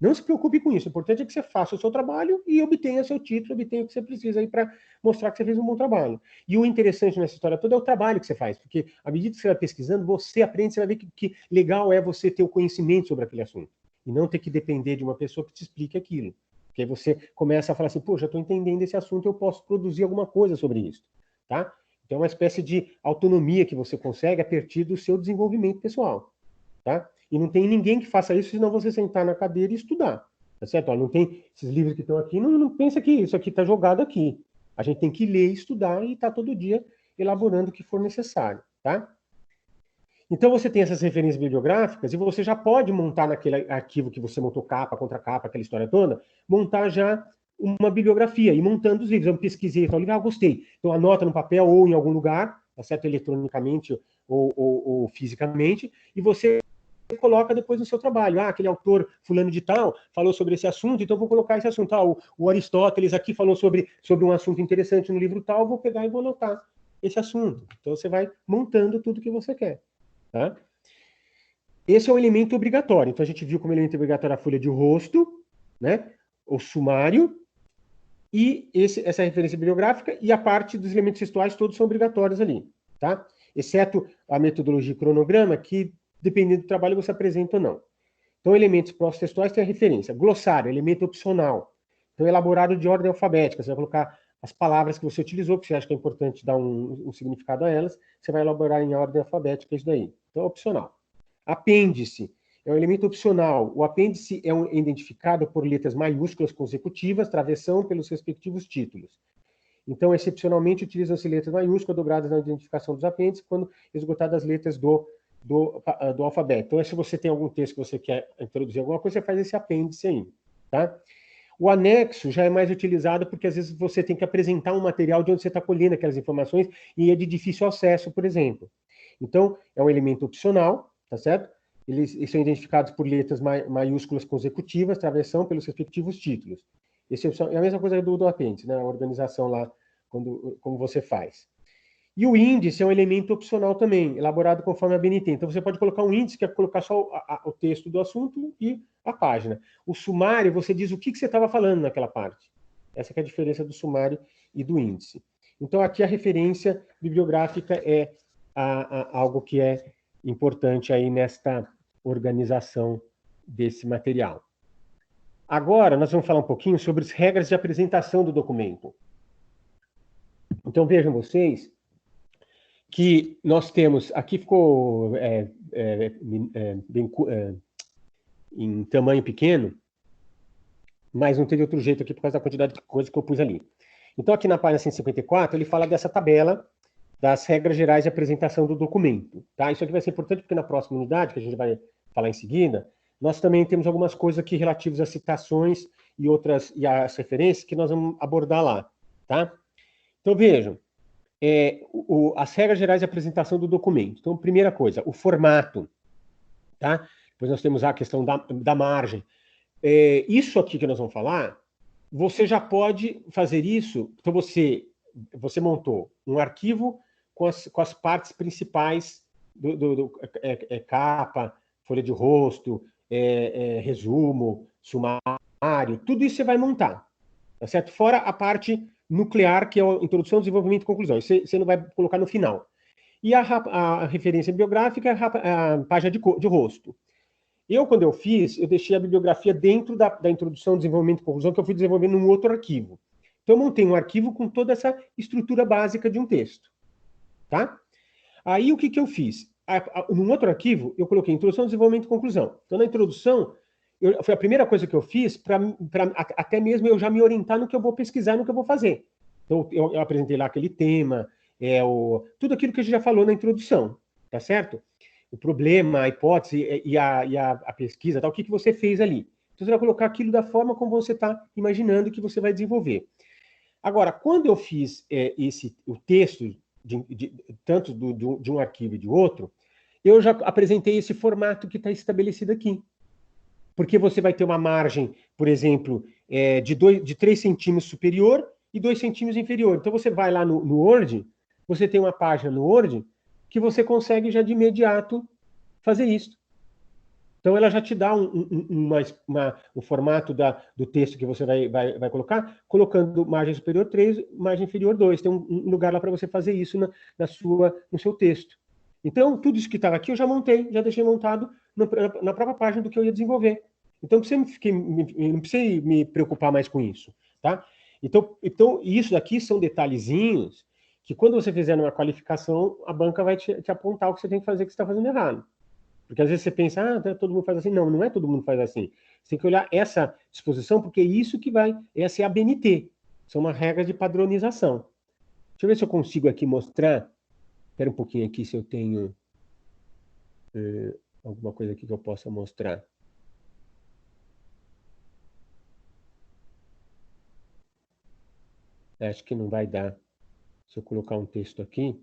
Não se preocupe com isso. O importante é que você faça o seu trabalho e obtenha seu título, obtenha o que você precisa aí para mostrar que você fez um bom trabalho. E o interessante nessa história toda é o trabalho que você faz, porque à medida que você vai pesquisando, você aprende, você vai ver que legal é você ter o conhecimento sobre aquele assunto. E não ter que depender de uma pessoa que te explique aquilo. Porque aí você começa a falar assim, poxa, eu estou entendendo esse assunto, eu posso produzir alguma coisa sobre isso. Tá? Então é uma espécie de autonomia que você consegue a partir do seu desenvolvimento pessoal. Tá? E não tem ninguém que faça isso, senão você sentar na cadeira e estudar, tá certo? Ó, não tem esses livros que estão aqui, não pensa que isso aqui está jogado aqui. A gente tem que ler, estudar e estar todo dia elaborando o que for necessário, tá? Então você tem essas referências bibliográficas e você já pode montar naquele arquivo que você montou capa, contra capa, aquela história toda, montar já uma bibliografia e montando os livros. Eu pesquisei tal livro, gostei. Então anota no papel ou em algum lugar, tá certo? Eletronicamente ou fisicamente, e você coloca depois no seu trabalho. Aquele autor fulano de tal falou sobre esse assunto, então vou colocar esse assunto. O Aristóteles aqui falou sobre um assunto interessante no livro tal, vou pegar e vou anotar esse assunto. Então você vai montando tudo que você quer. Tá? Esse é um elemento obrigatório. Então a gente viu como elemento obrigatório a folha de rosto, né? O sumário, e essa referência bibliográfica, e a parte dos elementos textuais todos são obrigatórios ali. Tá? Exceto a metodologia cronograma, que dependendo do trabalho você apresenta ou não. Então, elementos pró-textuais tem a referência. Glossário, elemento opcional. Então, elaborado de ordem alfabética. Você vai colocar as palavras que você utilizou, que você acha que é importante dar um significado a elas, você vai elaborar em ordem alfabética isso daí. Então, é opcional. Apêndice é um elemento opcional. O apêndice é identificado por letras maiúsculas consecutivas, travessão pelos respectivos títulos. Então, excepcionalmente, utilizam-se letras maiúsculas dobradas na identificação dos apêndices quando executadas as letras do alfabeto. Então, se você tem algum texto que você quer introduzir alguma coisa, você faz esse apêndice aí, tá? O anexo já é mais utilizado porque, às vezes, você tem que apresentar um material de onde você está colhendo aquelas informações e é de difícil acesso, por exemplo. Então, é um elemento opcional, tá certo? Eles são identificados por letras maiúsculas consecutivas, travessão pelos respectivos títulos. Esse é a mesma coisa do apêndice, né? A organização lá, como você faz. E o índice é um elemento opcional também, elaborado conforme a BNT. Então, você pode colocar um índice, que é colocar só o texto do assunto e a página. O sumário, você diz o que você estava falando naquela parte. Essa que é a diferença do sumário e do índice. Então, aqui a referência bibliográfica é algo que é importante aí nesta organização desse material. Agora, nós vamos falar um pouquinho sobre as regras de apresentação do documento. Então, vejam vocês que nós temos, aqui ficou em tamanho pequeno, mas não teve outro jeito aqui por causa da quantidade de coisas que eu pus ali. Então, aqui na página 154, ele fala dessa tabela das regras gerais de apresentação do documento. Tá? Isso aqui vai ser importante porque na próxima unidade, que a gente vai falar em seguida, nós também temos algumas coisas aqui relativas às citações e às referências que nós vamos abordar lá. Tá? Então, vejam. As regras gerais de apresentação do documento. Então, primeira coisa, o formato. Tá? Depois nós temos a questão da margem. Isso aqui que nós vamos falar, você já pode fazer isso. Então, você montou um arquivo com as partes principais capa, folha de rosto, resumo, sumário, tudo isso você vai montar. tá certo? Fora a parte nuclear, que é a introdução, desenvolvimento e conclusão. Isso você não vai colocar no final. E a referência bibliográfica é a página de rosto. Quando eu fiz, eu deixei a bibliografia dentro da introdução, desenvolvimento e conclusão, que eu fui desenvolvendo num outro arquivo. Então, eu montei um arquivo com toda essa estrutura básica de um texto. Tá? Aí, o que eu fiz? Num outro arquivo, eu coloquei introdução, desenvolvimento e conclusão. Então, na introdução, foi a primeira coisa que eu fiz para até mesmo eu já me orientar no que eu vou pesquisar, no que eu vou fazer. Então, eu apresentei lá aquele tema, tudo aquilo que a gente já falou na introdução, tá certo? O problema, a hipótese e a pesquisa, tá? O que você fez ali. Então, você vai colocar aquilo da forma como você está imaginando que você vai desenvolver. Agora, quando eu fiz o texto, tanto de um arquivo e de outro, eu já apresentei esse formato que está estabelecido aqui. Porque você vai ter uma margem, por exemplo, de 3 centímetros superior e 2 centímetros inferior. Então, você vai lá no Word, você tem uma página no Word que você consegue já de imediato fazer isso. Então, ela já te dá um formato do texto que você vai colocar, colocando margem superior 3, margem inferior 2. Tem um lugar lá para você fazer isso no seu texto. Então, tudo isso que estava aqui eu já montei, já deixei montado na própria página do que eu ia desenvolver. Então, não precisa me preocupar mais com isso. Tá? Então, isso daqui são detalhezinhos que, quando você fizer uma qualificação, a banca vai te apontar o que você tem que fazer, que você está fazendo errado. Porque às vezes você pensa, todo mundo faz assim. Não, não é todo mundo faz assim. Você tem que olhar essa disposição, porque é isso que essa é a BNT. São uma regra de padronização. Deixa eu ver se eu consigo aqui mostrar. Espera um pouquinho aqui se eu tenho alguma coisa aqui que eu possa mostrar. Acho que não vai dar. Se eu colocar um texto aqui,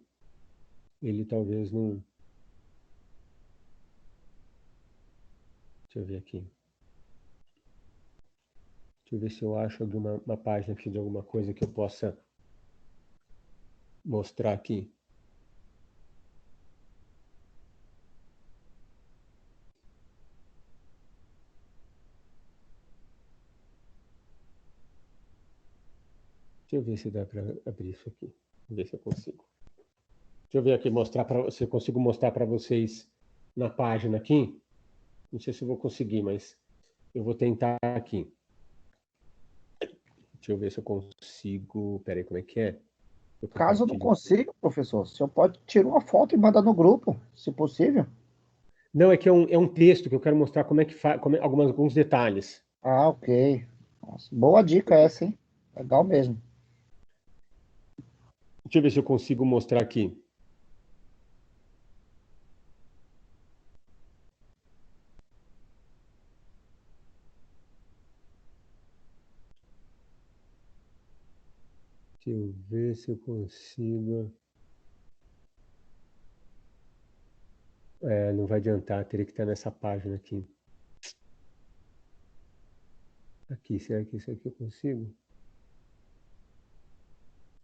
ele talvez não... Deixa eu ver aqui. Deixa eu ver se eu acho uma página aqui de alguma coisa que eu possa mostrar aqui. Deixa eu ver se dá para abrir isso aqui. Vou ver se eu consigo. Deixa eu ver aqui, se eu consigo mostrar para vocês na página aqui. Não sei se eu vou conseguir, mas eu vou tentar aqui. Deixa eu ver se eu consigo... Peraí, como é que é? Caso não consiga, professor, o senhor pode tirar uma foto e mandar no grupo, se possível. Não, é que é um texto que eu quero mostrar como é que faz, alguns detalhes. Ah, ok. Nossa, boa dica essa, hein? Legal mesmo. Deixa eu ver se eu consigo mostrar aqui. Deixa eu ver se eu consigo... não vai adiantar, teria que estar nessa página aqui. Aqui, será que isso aqui eu consigo?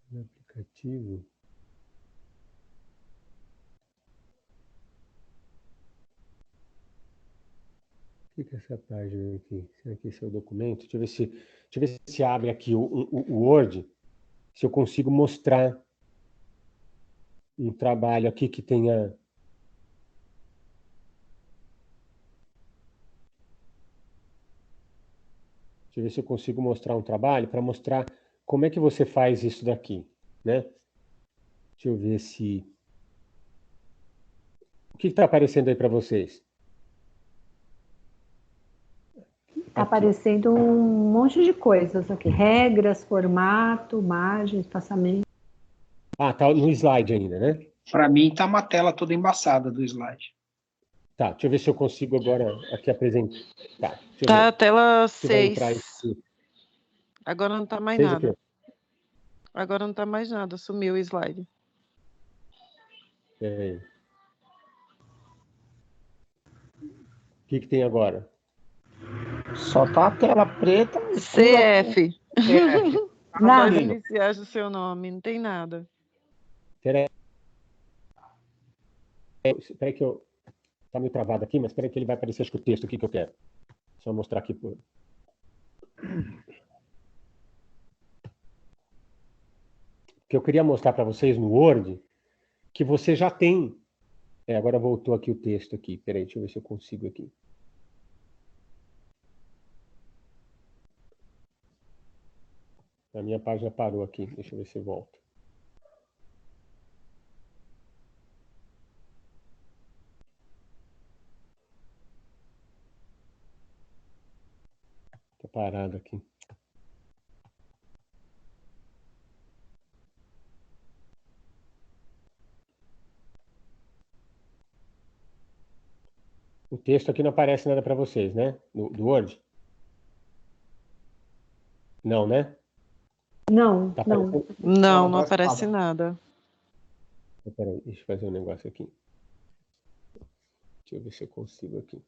No aplicativo. O que é essa página aqui? Será que esse é o documento? Deixa eu ver se abre aqui o Word, se eu consigo mostrar um trabalho aqui que tenha... Deixa eu ver se eu consigo mostrar um trabalho para mostrar como é que você faz isso daqui, né? Deixa eu ver se... O que está aparecendo aí para vocês? Está aparecendo um monte de coisas aqui. Regras, formato, margem, espaçamento. Ah, tá no slide ainda, né? Para mim, tá uma tela toda embaçada do slide. Tá, deixa eu ver se eu consigo agora aqui apresentar. Tá, deixa eu Tá, ver. tela Se vai 6. entrar esse... Agora não tá mais 6 nada. aqui. Agora não tá mais nada, sumiu o slide. O que tem agora? Só tá a tela preta. CF. Nada. As iniciais do seu nome, não tem nada. Espera aí que eu... Tá meio travado aqui, mas espera aí que ele vai aparecer, acho que o texto aqui que eu quero. Só mostrar aqui por... que eu queria mostrar para vocês no Word, que você já tem. Agora voltou aqui o texto aqui. Peraí, deixa eu ver se eu consigo aqui. A minha página parou aqui. Deixa eu ver se volta. Tá parado aqui. O texto aqui não aparece nada para vocês, né? Do Word? Não, né? Não, Tá não. aparecendo? Não aparece nada. Peraí, deixa eu fazer um negócio aqui. Deixa eu ver se eu consigo aqui.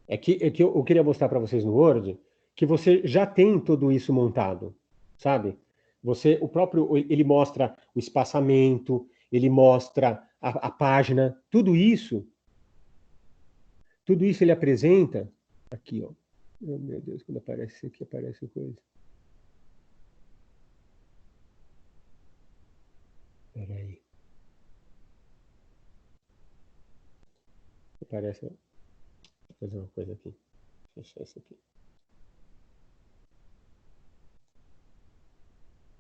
É que eu queria mostrar para vocês no Word que você já tem tudo isso montado, sabe? Ele mostra o espaçamento, ele mostra a página, tudo isso ele apresenta aqui, ó. Oh, meu Deus, quando aparece isso aqui, aparece coisa. Peraí. Aparece. Vou fazer uma coisa aqui. Fechar isso aqui.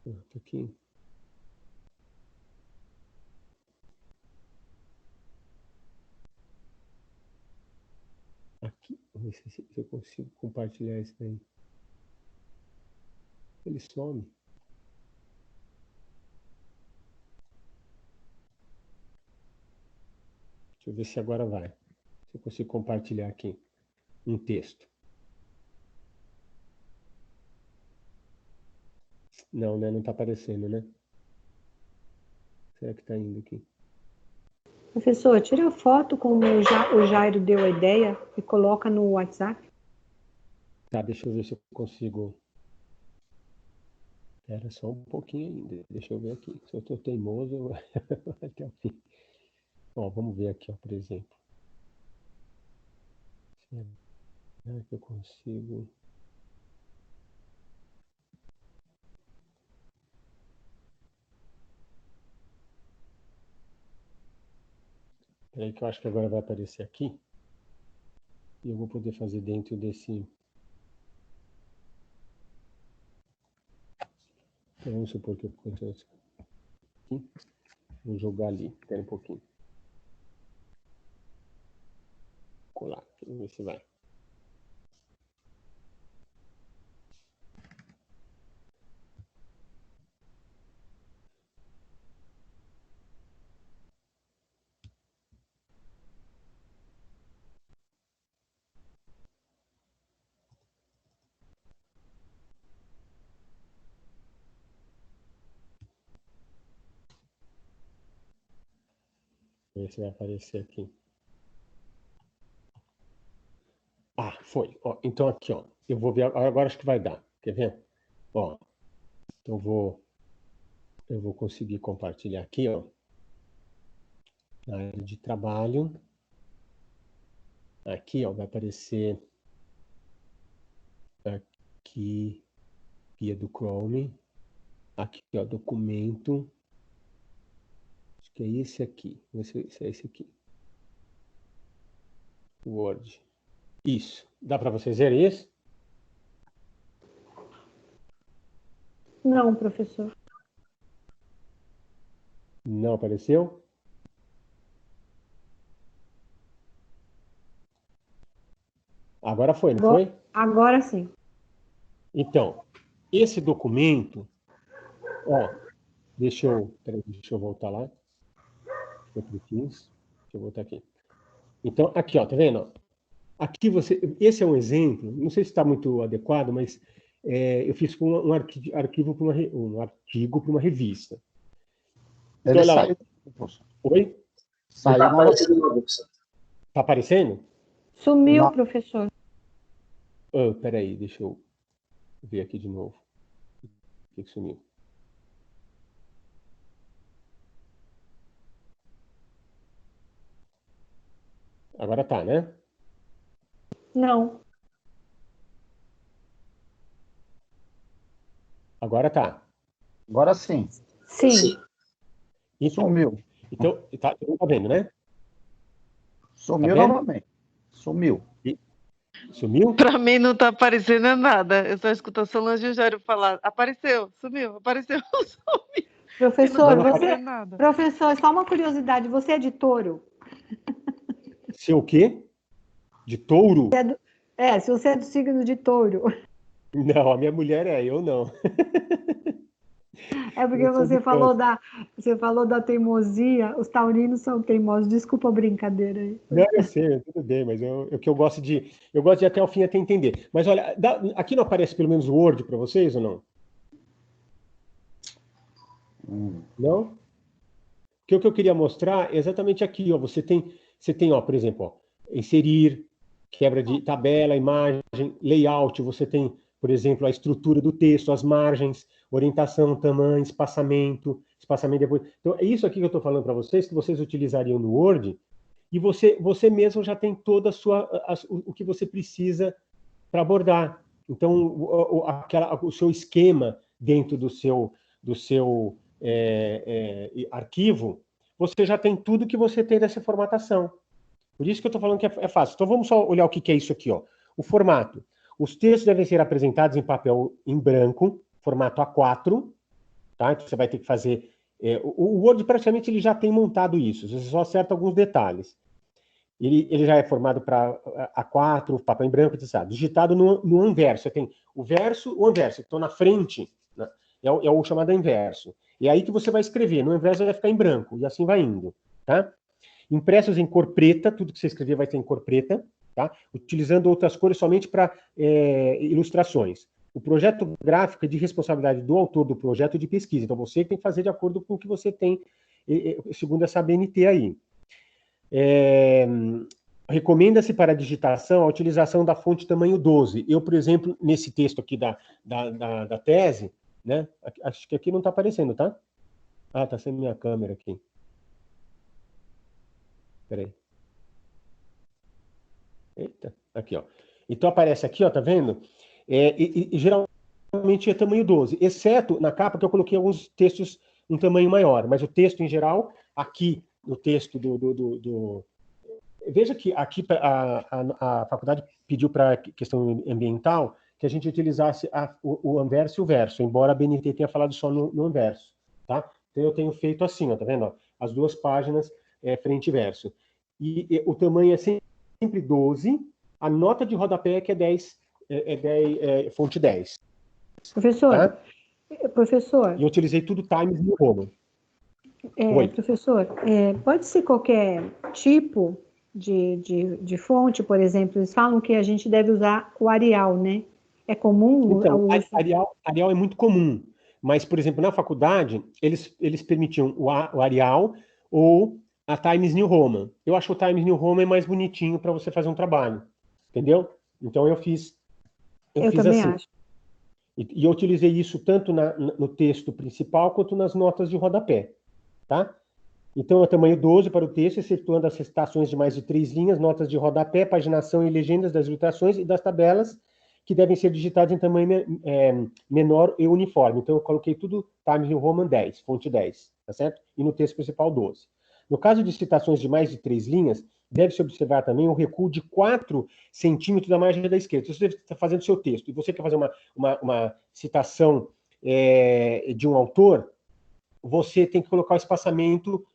Pronto, aqui. Aqui. Vamos ver se eu consigo compartilhar isso daí. Ele some. Deixa eu ver se agora vai. Se eu consigo compartilhar aqui um texto. Não, né? Não está aparecendo, né? Será que está indo aqui? Professor, tira a foto como o Jairo deu a ideia e coloca no WhatsApp. Tá, deixa eu ver se eu consigo. Era só um pouquinho ainda. Deixa eu ver aqui. Se eu estou teimoso, eu vou até o fim. Ó, vamos ver aqui, ó, por exemplo. Será que eu consigo? Peraí que eu acho que agora vai aparecer aqui. E eu vou poder fazer dentro desse... Então, vamos supor que eu consigo aqui. Vou jogar ali. Espera um pouquinho. Colar. Vamos ver se vai. Vamos ver se vai aparecer aqui. Ah, foi. Ó, então aqui, ó. Eu vou ver. Agora acho que vai dar. Quer ver? Ó. Então eu vou conseguir compartilhar aqui, ó. Na área de trabalho. Aqui, ó, vai aparecer aqui guia do Chrome. Aqui, ó, documento. Acho que é esse aqui. Vamos ver se é esse aqui. Word. Isso. Dá para vocês verem isso? Não, professor. Não apareceu? Agora foi, não foi? Agora sim. Então, esse documento, ó, peraí, deixa eu voltar lá. Deixa eu voltar aqui. Então, aqui, ó, tá vendo? Aqui esse é um exemplo, não sei se está muito adequado, mas eu fiz com um arquivo para um artigo para uma revista. Então, olha lá. Oi? Saiu na... Tá aparecendo? Sumiu, Não. professor. Peraí, deixa eu ver aqui de novo. O que sumiu? Agora tá, né? Não. Agora tá. Agora sim. Sim. Sumiu. Então, tá vendo, né? Sumiu vendo? novamente. Sumiu. Sumiu? Para mim não está aparecendo nada. Eu só escuto a Solange e o Jairo falar. Apareceu, sumiu, apareceu, sumiu. Professor, não tá você... aparecendo nada. Professor, só uma curiosidade. Você é de touro? Ser o quê? De touro? Se você é do signo de touro. Não, a minha mulher eu não. É porque Eu sou de você falou da teimosia. Os taurinos são teimosos. Desculpa a brincadeira aí. Não, eu sei, tudo bem, mas o que eu gosto de até o fim até entender. Mas olha, aqui não aparece pelo menos o Word para vocês ou não? Não? Porque o que eu queria mostrar é exatamente aqui, ó. Você tem, ó, por exemplo, ó, inserir, quebra de tabela, imagem, layout. Você tem, por exemplo, a estrutura do texto, as margens, orientação, tamanho, espaçamento depois. Então, é isso aqui que eu estou falando para vocês, que vocês utilizariam no Word, e você mesmo já tem toda o que você precisa para abordar. Então, o seu esquema dentro do seu arquivo, você já tem tudo que você tem dessa formatação. Por isso que eu estou falando que é fácil. Então, vamos só olhar o que é isso aqui, ó. O formato. Os textos devem ser apresentados em papel em branco, formato A4, tá? Então, você vai ter que fazer... o Word, praticamente, ele já tem montado isso. Você só acerta alguns detalhes. Ele já é formado para A4, papel em branco, etc. Digitado no anverso. Você tem o verso, o anverso. Então, na frente, né, é o chamado anverso. E é aí que você vai escrever. No anverso vai ficar em branco. E assim vai indo, tá? Impressos em cor preta. Tudo que você escrever vai ter em cor preta, tá? Utilizando outras cores somente para ilustrações. O projeto gráfico é de responsabilidade do autor do projeto de pesquisa. Então, você tem que fazer de acordo com o que você tem, segundo essa BNT aí. Recomenda-se para a digitação a utilização da fonte tamanho 12. Eu, por exemplo, nesse texto aqui da tese, né? Acho que aqui não está aparecendo, tá? Ah, está sendo minha câmera aqui. Espera aí. Eita, aqui, ó. Então aparece aqui, ó, tá vendo? Geralmente é tamanho 12, exceto na capa que eu coloquei alguns textos em tamanho maior, mas o texto em geral, aqui no texto Veja que aqui a faculdade pediu para questão ambiental que a gente utilizasse o anverso e o verso, embora a BNT tenha falado só no anverso, tá? Então eu tenho feito assim, ó, tá vendo? Ó, as duas páginas frente e verso. E o tamanho é sempre 12, a nota de rodapé que é 10, fonte 10. Professor, tá? Professor. E eu utilizei tudo Times New Roman. Professor, pode ser qualquer tipo de fonte, por exemplo, eles falam que a gente deve usar o Arial, né? É comum? Então, Arial é muito comum, mas, por exemplo, na faculdade, eles permitiam o Arial ou a Times New Roman. Eu acho o Times New Roman mais bonitinho para você fazer um trabalho, entendeu? Então, eu fiz também assim. Acho. E eu utilizei isso tanto no texto principal quanto nas notas de rodapé, tá? Então, é tamanho 12 para o texto, excetuando as citações de mais de 3 linhas, notas de rodapé, paginação e legendas das ilustrações e das tabelas, que devem ser digitadas em tamanho menor e uniforme. Então, eu coloquei tudo Times New Roman 10, fonte 10, tá certo? E no texto principal 12. No caso de citações de mais de 3 linhas, deve-se observar também o recuo de 4 centímetros da margem da esquerda. Se você está fazendo seu texto e você quer fazer uma citação de um autor, você tem que colocar o espaçamento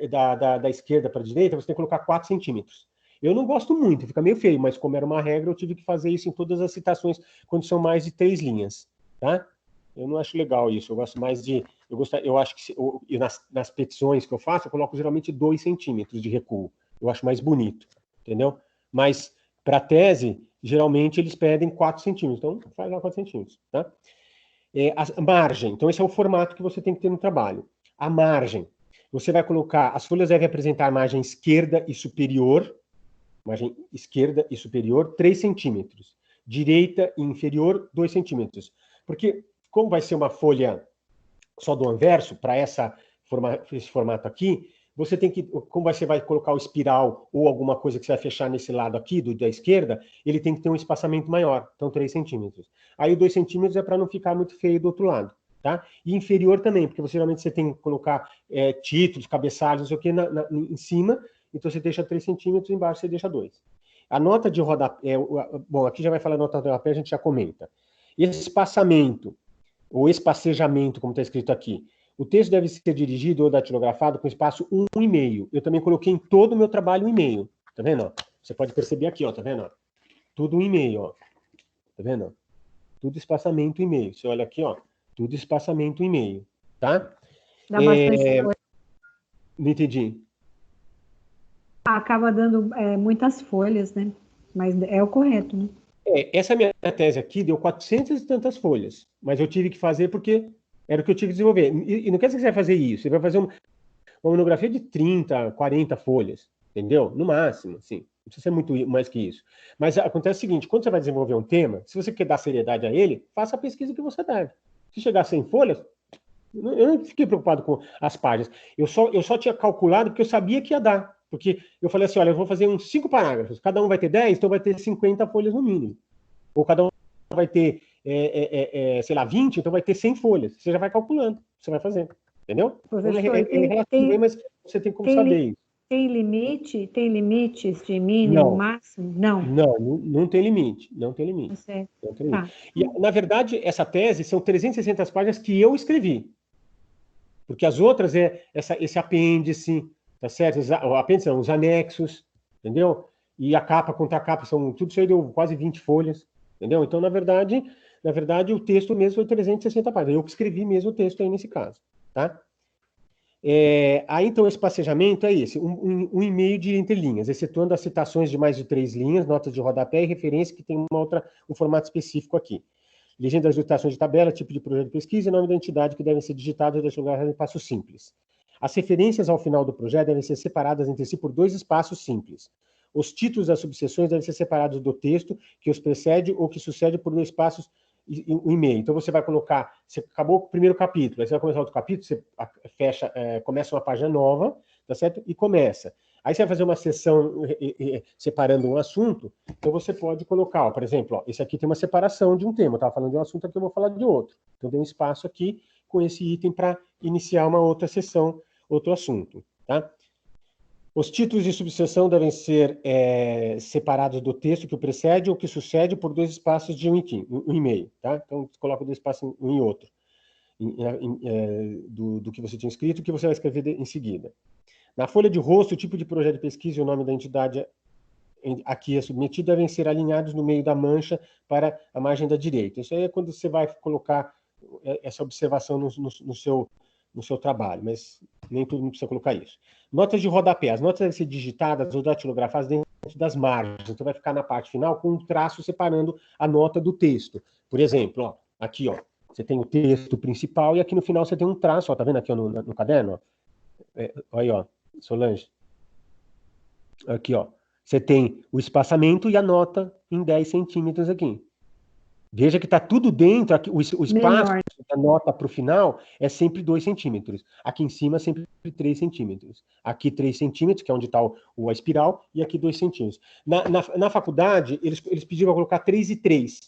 da esquerda para a direita, você tem que colocar 4 centímetros. Eu não gosto muito, fica meio feio, mas como era uma regra, eu tive que fazer isso em todas as citações quando são mais de 3 linhas, tá? Eu não acho legal isso, eu gosto mais de... Eu acho que nas petições que eu faço, eu coloco geralmente 2 centímetros de recuo. Eu acho mais bonito, entendeu? Mas para tese, geralmente eles pedem 4 centímetros, então faz lá 4 centímetros, tá? A margem, então esse é o formato que você tem que ter no trabalho. A margem, você vai colocar, as folhas devem apresentar margem esquerda e superior, 3 centímetros. Direita e inferior, 2 centímetros. Porque, como vai ser uma folha só do anverso, para esse formato aqui, você tem que, como você vai colocar o espiral ou alguma coisa que você vai fechar nesse lado aqui, da esquerda, ele tem que ter um espaçamento maior, então 3 centímetros. Aí o 2 centímetros é para não ficar muito feio do outro lado, tá? E inferior também, porque geralmente você tem que colocar títulos, cabeçalhos, não sei o que, em cima, então você deixa 3 centímetros, embaixo você deixa 2. A nota de rodapé, bom, aqui já vai falar a nota de rodapé, a gente já comenta. Espaçamento, ou espacejamento, como está escrito aqui. O texto deve ser dirigido ou datilografado com espaço 1,5. Eu também coloquei em todo o meu trabalho 1,5. Tá vendo? Você pode perceber aqui, ó, tá vendo? Tudo 1,5, ó. Tá vendo? Tudo espaçamento 1,5. Você olha aqui, ó, tudo espaçamento 1,5, tá? Dá bastante folha. Não entendi. Acaba dando muitas folhas, né? Mas é o correto, né? Essa minha tese aqui deu 400 e tantas folhas, mas eu tive que fazer porque era o que eu tive que desenvolver. E não quer dizer que você vai fazer isso, você vai fazer uma monografia de 30, 40 folhas, entendeu? No máximo, assim. Não precisa ser muito mais que isso. Mas acontece o seguinte, quando você vai desenvolver um tema, se você quer dar seriedade a ele, faça a pesquisa que você deve. Se chegar a 100 folhas, eu não fiquei preocupado com as páginas. Eu só tinha calculado porque eu sabia que ia dar. Porque eu falei assim, olha, eu vou fazer uns 5 parágrafos, cada um vai ter 10, então vai ter 50 folhas no mínimo. Ou cada um vai ter, sei lá, 20, então vai ter 100 folhas. Você já vai calculando, você vai fazendo, entendeu? Professor, relativo, mas você tem como saber isso. Tem limite? Tem limites de mínimo, máximo? Não. Não tem limite, não tem limite. Certo. Não tem limite. E, na verdade, essa tese são 360 páginas que eu escrevi. Porque as outras esse apêndice, tá certo? O apêndice são os anexos, entendeu? E a capa contra a capa, tudo isso aí deu quase 20 folhas, entendeu? Então, na verdade, o texto mesmo foi 360 páginas. Eu que escrevi mesmo o texto aí nesse caso, tá? Aí, então, esse passejamento é esse, um e-mail de entrelinhas, excetuando as citações de mais de 3 linhas, notas de rodapé e referência, que tem um formato específico aqui. Legenda das ilustrações de tabela, tipo de projeto de pesquisa e nome da entidade que devem ser digitados e deixados em passo simples. As referências ao final do projeto devem ser separadas entre si por 2 espaços simples. Os títulos das subseções devem ser separados do texto que os precede ou que sucede por 2 espaços e 1,5. Então, você vai colocar... Você acabou o primeiro capítulo, aí você vai começar outro capítulo, você começa uma página nova, tá certo? E começa. Aí você vai fazer uma sessão separando um assunto, então você pode colocar, ó, por exemplo, ó, esse aqui tem uma separação de um tema, eu estava falando de um assunto, aqui eu vou falar de outro. Então, tem um espaço aqui com esse item para iniciar uma outra sessão, outro assunto, tá? Os títulos de subseção devem ser separados do texto que o precede ou que sucede por 2 espaços de 1,5, tá? Então, você coloca 2 espaços um em outro, do que você tinha escrito, que você vai escrever em seguida. Na folha de rosto, o tipo de projeto de pesquisa e o nome da entidade aqui é submetido devem ser alinhados no meio da mancha para a margem da direita. Isso aí é quando você vai colocar essa observação no seu trabalho, mas nem todo mundo precisa colocar isso. Notas de rodapé. As notas devem ser digitadas ou datilografadas dentro das margens. Então, vai ficar na parte final com um traço separando a nota do texto. Por exemplo, ó, aqui, ó, você tem o texto principal e aqui no final você tem um traço, ó, tá vendo aqui ó, no caderno? Ó? Aí, ó, Solange. Aqui, ó. Você tem o espaçamento e a nota em 10 centímetros aqui. Veja que está tudo dentro, aqui, o espaço da nota para o final é sempre 2 centímetros. Aqui em cima, sempre 3 centímetros. Aqui 3 centímetros, que é onde está a espiral, e aqui 2 centímetros. Na faculdade, eles pediram para colocar 3 e 3.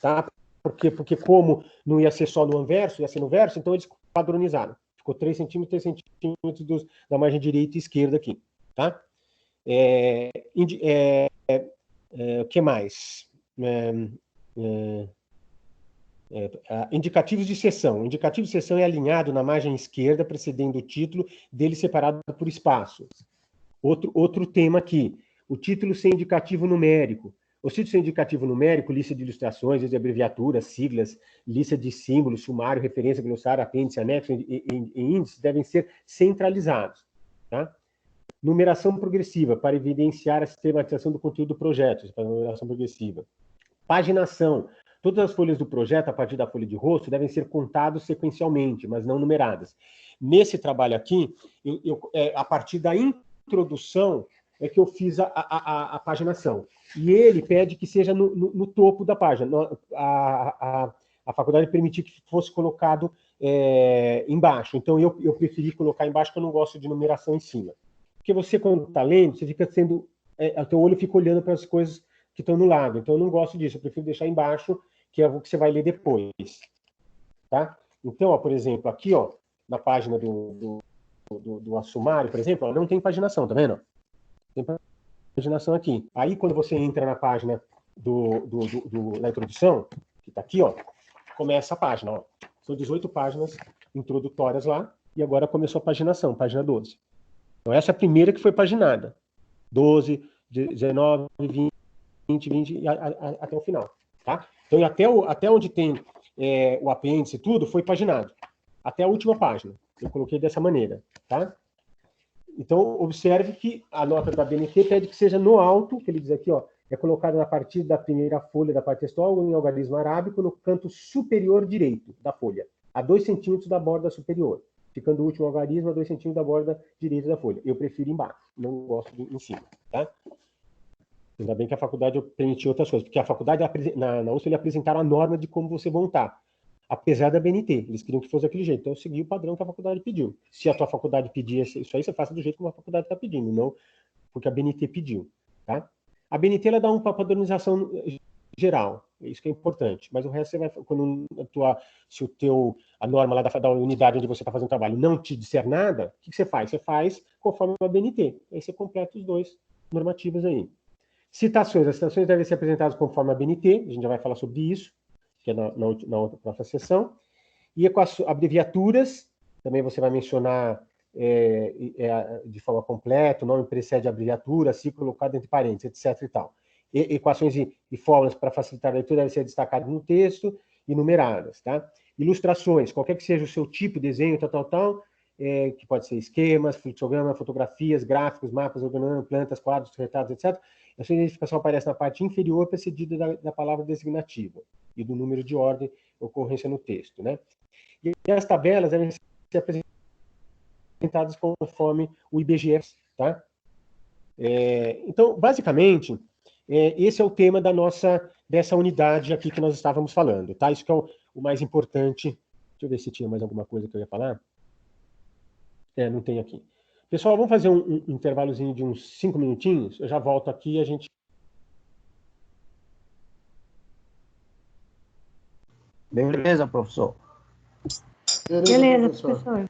Tá? Porque como não ia ser só no anverso, ia ser no verso, então eles padronizaram. Ficou 3 centímetros, 3 centímetros da margem direita e esquerda aqui. Tá? O que mais? Indicativos de seção. O indicativo de seção é alinhado na margem esquerda, precedendo o título, dele separado por espaço. Outro tema aqui. O título sem indicativo numérico. Os títulos sem indicativo numérico, lista de ilustrações, de abreviaturas, siglas, lista de símbolos, sumário, referência, glossário, apêndice, anexo e índice devem ser centralizados. Tá? Numeração progressiva, para evidenciar a sistematização do conteúdo do projeto. Numeração progressiva. Paginação. Todas as folhas do projeto, a partir da folha de rosto, devem ser contadas sequencialmente, mas não numeradas. Nesse trabalho aqui, a partir da introdução, é que eu fiz a paginação. E ele pede que seja no topo da página. A faculdade permitiu que fosse colocado embaixo. Então, eu preferi colocar embaixo, porque eu não gosto de numeração em cima. Porque você, quando está lendo, você fica sendo... o teu olho fica olhando para as coisas que estão no lado. Então, eu não gosto disso. Eu prefiro deixar embaixo, que é o que você vai ler depois. Tá? Então, ó, por exemplo, aqui, ó, na página do assumário, por exemplo, ó, não tem paginação, tá vendo? Tem paginação aqui. Aí, quando você entra na página da introdução, que está aqui, ó, começa a página. Ó. São 18 páginas introdutórias lá, e agora começou a paginação, página 12. Então, essa é a primeira que foi paginada. 12, 19, 20 e até o final. Tá? Então, até onde tem o apêndice e tudo, foi paginado. Até a última página. Eu coloquei dessa maneira. Tá? Então, observe que a nota da BNT pede que seja no alto, que ele diz aqui, ó, é colocada a partir da primeira folha da parte textual ou em algarismo arábico no canto superior direito da folha, a 2 centímetros da borda superior, ficando o último algarismo a 2 centímetros da borda direita da folha. Eu prefiro embaixo, não gosto de em cima, tá? Ainda bem que a faculdade permitiu outras coisas, porque a faculdade, na USP, eles apresentaram a norma de como você montar, apesar da BNT. Eles queriam que fosse daquele jeito. Então, eu segui o padrão que a faculdade pediu. Se a tua faculdade pedir isso aí, você faça do jeito como a faculdade está pedindo, não porque a BNT pediu, tá? A BNT, ela dá uma padronização geral, isso que é importante, mas o resto você vai, quando se a norma lá da unidade onde você está fazendo o trabalho não te disser nada, o que você faz? Você faz conforme a BNT, aí você completa os dois normativos aí. Citações, as citações devem ser apresentadas conforme a BNT, a gente já vai falar sobre isso, que é na outra próxima sessão, e com as abreviaturas, também você vai mencionar de forma completa, o nome precede a abreviatura, se colocado entre parênteses, etc. e tal. Equações e fórmulas para facilitar a leitura devem ser destacadas no texto e numeradas. Tá? Ilustrações, qualquer que seja o seu tipo, desenho, que pode ser esquemas, fluxograma, fotografias, gráficos, mapas, organogramas, plantas, quadros, retratos, etc. A sua identificação aparece na parte inferior, precedida da palavra designativa e do número de ordem ocorrência no texto. Né? E as tabelas devem ser apresentadas conforme o IBGE, tá? Então, basicamente, esse é o tema dessa unidade aqui que nós estávamos falando, tá? Isso que é o mais importante. Deixa eu ver se tinha mais alguma coisa que eu ia falar. Não tem aqui. Pessoal, vamos fazer um intervalozinho de uns 5 minutinhos. Eu já volto aqui e a gente... Beleza, professor. Beleza, professor.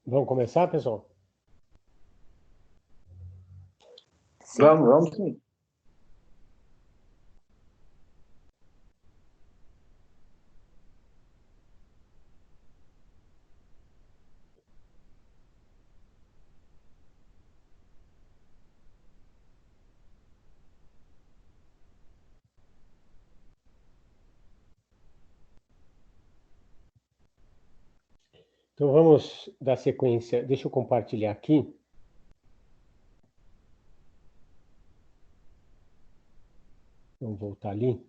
Vamos começar, pessoal? Sim. Vamos sim. Então vamos dar sequência. Deixa eu compartilhar aqui. Vamos voltar ali.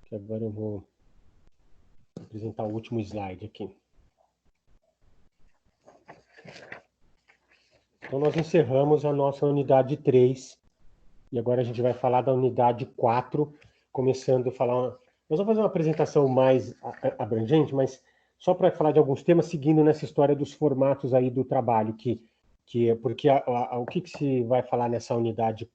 Que agora eu vou apresentar o último slide aqui. Então nós encerramos a nossa unidade 3 e agora a gente vai falar da unidade 4, começando a falar... Nós vamos fazer uma apresentação mais abrangente, mas só para falar de alguns temas, seguindo nessa história dos formatos aí do trabalho, porque o que se vai falar nessa unidade,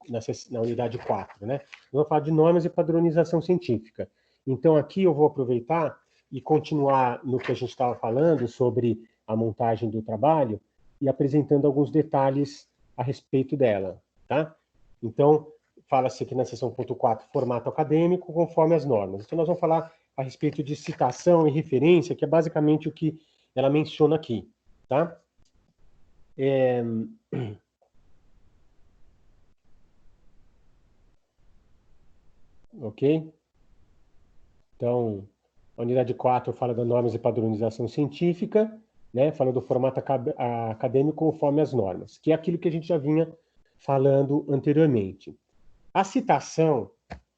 na unidade 4, né? Nós vamos falar de normas e padronização científica. Então, aqui eu vou aproveitar e continuar no que a gente estava falando sobre a montagem do trabalho e apresentando alguns detalhes a respeito dela, tá? Então, fala-se aqui na seção ponto 4, formato acadêmico conforme as normas. Então, nós vamos falar a respeito de citação e referência, que é basicamente o que ela menciona aqui, tá? Ok? Então, a unidade 4 fala das normas e padronização científica, né? Fala do formato acadêmico conforme as normas, que é aquilo que a gente já vinha falando anteriormente. A citação,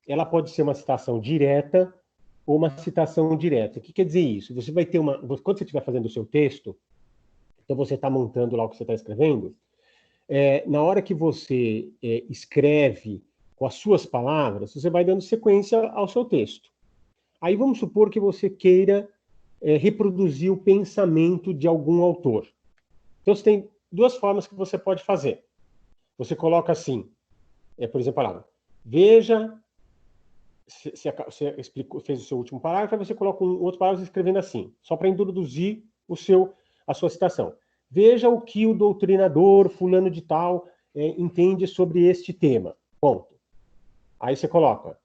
ela pode ser uma citação direta ou uma citação indireta. O que quer dizer isso? Você vai ter quando você estiver fazendo o seu texto, então você está montando lá o que você está escrevendo, na hora que você escreve com as suas palavras, você vai dando sequência ao seu texto. Aí vamos supor que você queira reproduzir o pensamento de algum autor. Então você tem duas formas que você pode fazer. Você coloca assim, por exemplo, a palavra, veja, você explicou, fez o seu último parágrafo, aí você coloca um outro parágrafo escrevendo assim, só para introduzir a sua citação. Veja o que o doutrinador fulano de tal entende sobre este tema. Ponto. Aí você coloca,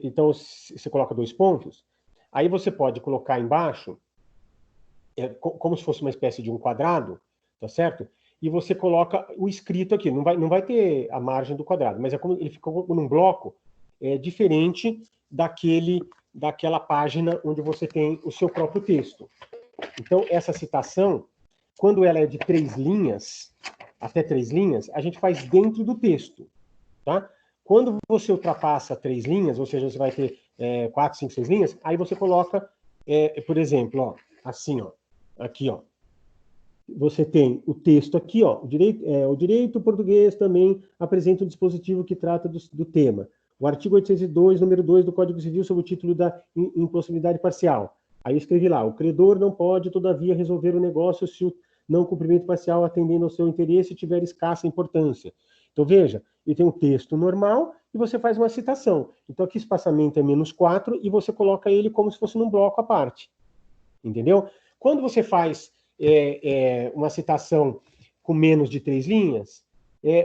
então você coloca 2 pontos, aí você pode colocar embaixo, como se fosse uma espécie de um quadrado, tá certo? E você coloca o escrito aqui, não vai ter a margem do quadrado, mas é como ele ficou num bloco diferente daquela página onde você tem o seu próprio texto. Então, essa citação, quando ela é de 3 linhas, até 3 linhas, a gente faz dentro do texto, tá? Quando você ultrapassa 3 linhas, ou seja, você vai ter 4, 5, 6 linhas, aí você coloca, por exemplo, ó, assim, ó, aqui, ó, você tem o texto aqui, ó, o direito português também apresenta um dispositivo que trata do tema. O artigo 802, número 2 do Código Civil, sobre o título da impossibilidade parcial. Aí eu escrevi lá, o credor não pode, todavia, resolver o negócio se o não cumprimento parcial, atendendo ao seu interesse, tiver escassa importância. Então, veja, ele tem um texto normal e você faz uma citação. Então, aqui o espaçamento é -4 e você coloca ele como se fosse num bloco à parte. Entendeu? Quando você faz uma citação com menos de 3 linhas,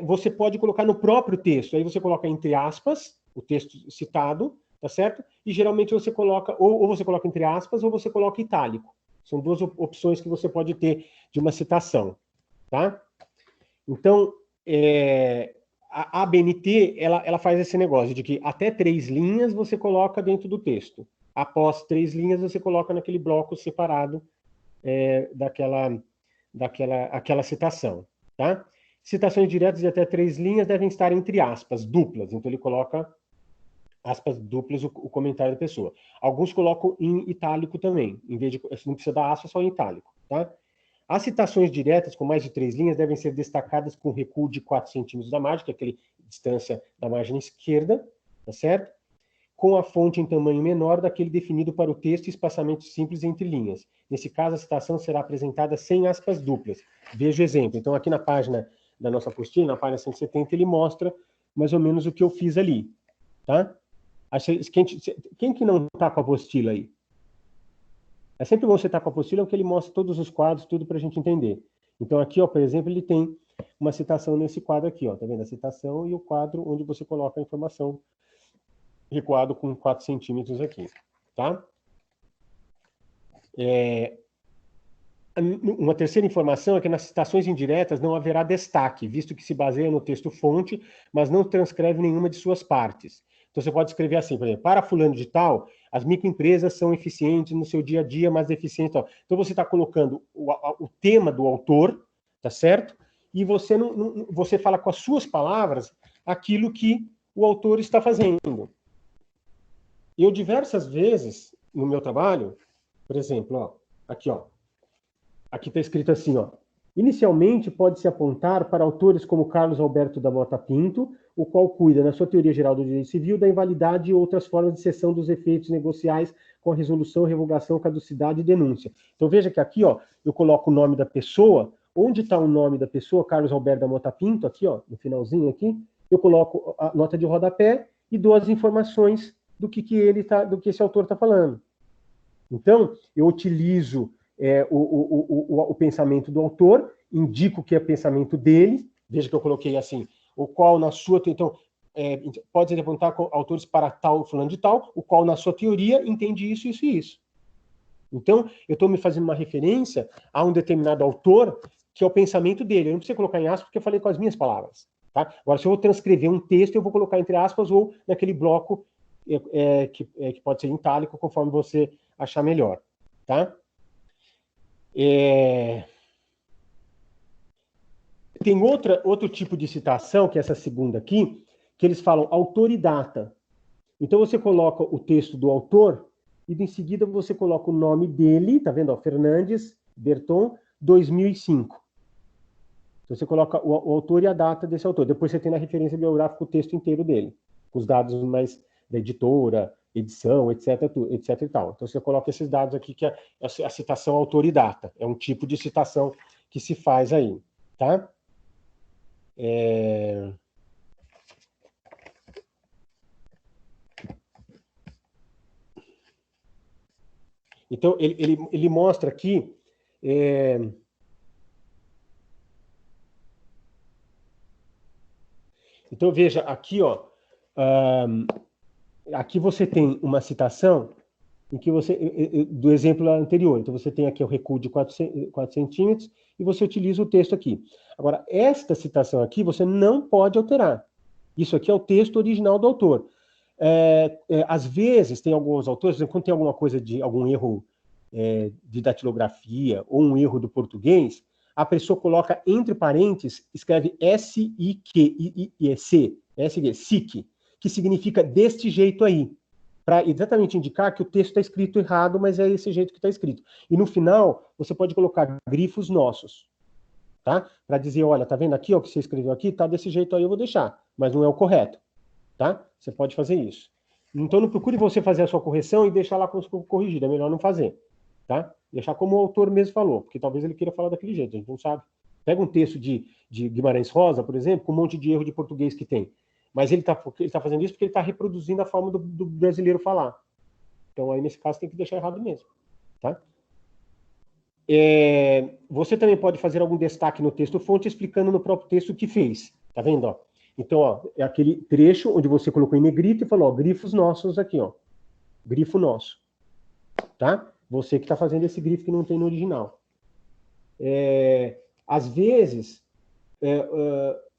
você pode colocar no próprio texto. Aí você coloca entre aspas, o texto citado, tá certo? E geralmente você coloca, ou você coloca entre aspas, ou você coloca itálico. São 2 opções que você pode ter de uma citação, tá? Então, a ABNT, ela faz esse negócio de que até 3 linhas você coloca dentro do texto. Após 3 linhas, você coloca naquele bloco separado daquela citação, tá? Citações diretas de até 3 linhas devem estar entre aspas duplas. Então, ele coloca aspas duplas o comentário da pessoa. Alguns colocam em itálico também. Em vez de, não precisa dar aspas, só em itálico, tá? As citações diretas com mais de 3 linhas devem ser destacadas com recuo de 4 centímetros da margem, que é aquela distância da margem esquerda, tá certo? Com a fonte em tamanho menor daquele definido para o texto e espaçamento simples entre linhas. Nesse caso, a citação será apresentada sem aspas duplas. Veja o exemplo. Então, aqui na página da nossa apostila, na página 170, ele mostra mais ou menos o que eu fiz ali, tá? Quem que não está com a apostila aí? É sempre bom você estar com a apostila, porque ele mostra todos os quadros, tudo para a gente entender. Então, aqui, ó, por exemplo, ele tem uma citação nesse quadro aqui, ó, tá vendo? A citação e o quadro onde você coloca a informação recuado com 4 centímetros aqui, tá? Uma terceira informação é que nas citações indiretas não haverá destaque, visto que se baseia no texto-fonte, mas não transcreve nenhuma de suas partes. Então, você pode escrever assim, por exemplo, para fulano de tal, as microempresas são eficientes no seu dia a dia, mas deficientes. Tal. Então, você está colocando o tema do autor, tá certo? E você, você fala com as suas palavras aquilo que o autor está fazendo. Eu, diversas vezes, no meu trabalho, por exemplo, ó, aqui, ó, aqui está escrito assim, ó. Inicialmente, pode-se apontar para autores como Carlos Alberto da Mota Pinto, o qual cuida, na sua teoria geral do direito civil, da invalidade e outras formas de cessão dos efeitos negociais com a resolução, revogação, caducidade e denúncia. Então, veja que aqui, ó, eu coloco o nome da pessoa. Onde está o nome da pessoa, Carlos Alberto da Mota Pinto, aqui, ó, no finalzinho aqui, eu coloco a nota de rodapé e dou as informações do que esse autor está falando. Então, eu utilizo o pensamento do autor, indico que é pensamento dele, veja que eu coloquei assim, o qual na sua... Então, pode apontar com autores para tal, fulano de tal, o qual na sua teoria entende isso, isso e isso. Então, eu estou me fazendo uma referência a um determinado autor, que é o pensamento dele. Eu não preciso colocar em aspas, porque eu falei com as minhas palavras. Tá? Agora, se eu vou transcrever um texto, eu vou colocar entre aspas ou naquele bloco que pode ser em itálico, conforme você achar melhor. Tá? Tem outro tipo de citação, que é essa segunda aqui, que eles falam autor e data. Então, você coloca o texto do autor e, em seguida, você coloca o nome dele, tá vendo? Ó, Fernandes Berton, 2005. Então, você coloca o autor e a data desse autor. Depois você tem na referência biográfica o texto inteiro dele, com os dados mais da editora, edição, etc, etc e tal. Então, você coloca esses dados aqui, que é a citação autor e data. É um tipo de citação que se faz aí, tá? Então, ele mostra aqui... Então, veja, aqui, ó, aqui você tem uma citação em que você, do exemplo anterior. Então, você tem aqui o recuo de 4 centímetros e você utiliza o texto aqui. Agora, esta citação aqui você não pode alterar. Isso aqui é o texto original do autor. Às vezes, tem alguns autores, por exemplo, quando tem alguma coisa de algum erro de datilografia ou um erro do português, a pessoa coloca entre parênteses, escreve SIC, que significa deste jeito aí, para exatamente indicar que o texto está escrito errado, mas é esse jeito que está escrito. E no final, você pode colocar grifos nossos, tá? Para dizer, olha, tá vendo aqui, ó, o que você escreveu aqui, tá desse jeito aí, eu vou deixar, mas não é o correto, tá? Você pode fazer isso. Então, não procure você fazer a sua correção e deixar lá como corrigido, é melhor não fazer, tá? Deixar como o autor mesmo falou, porque talvez ele queira falar daquele jeito, a gente não sabe. Pega um texto de Guimarães Rosa, por exemplo, com um monte de erro de português que tem. Mas ele tá fazendo isso porque ele está reproduzindo a forma do brasileiro falar. Então, aí, nesse caso, tem que deixar errado mesmo. Tá? Você também pode fazer algum destaque no texto-fonte, explicando no próprio texto o que fez. Tá vendo? Ó? Então, ó, é aquele trecho onde você colocou em negrito e falou, ó, grifos nossos aqui, ó. Grifo nosso. Tá? Você que está fazendo esse grifo que não tem no original. Às vezes,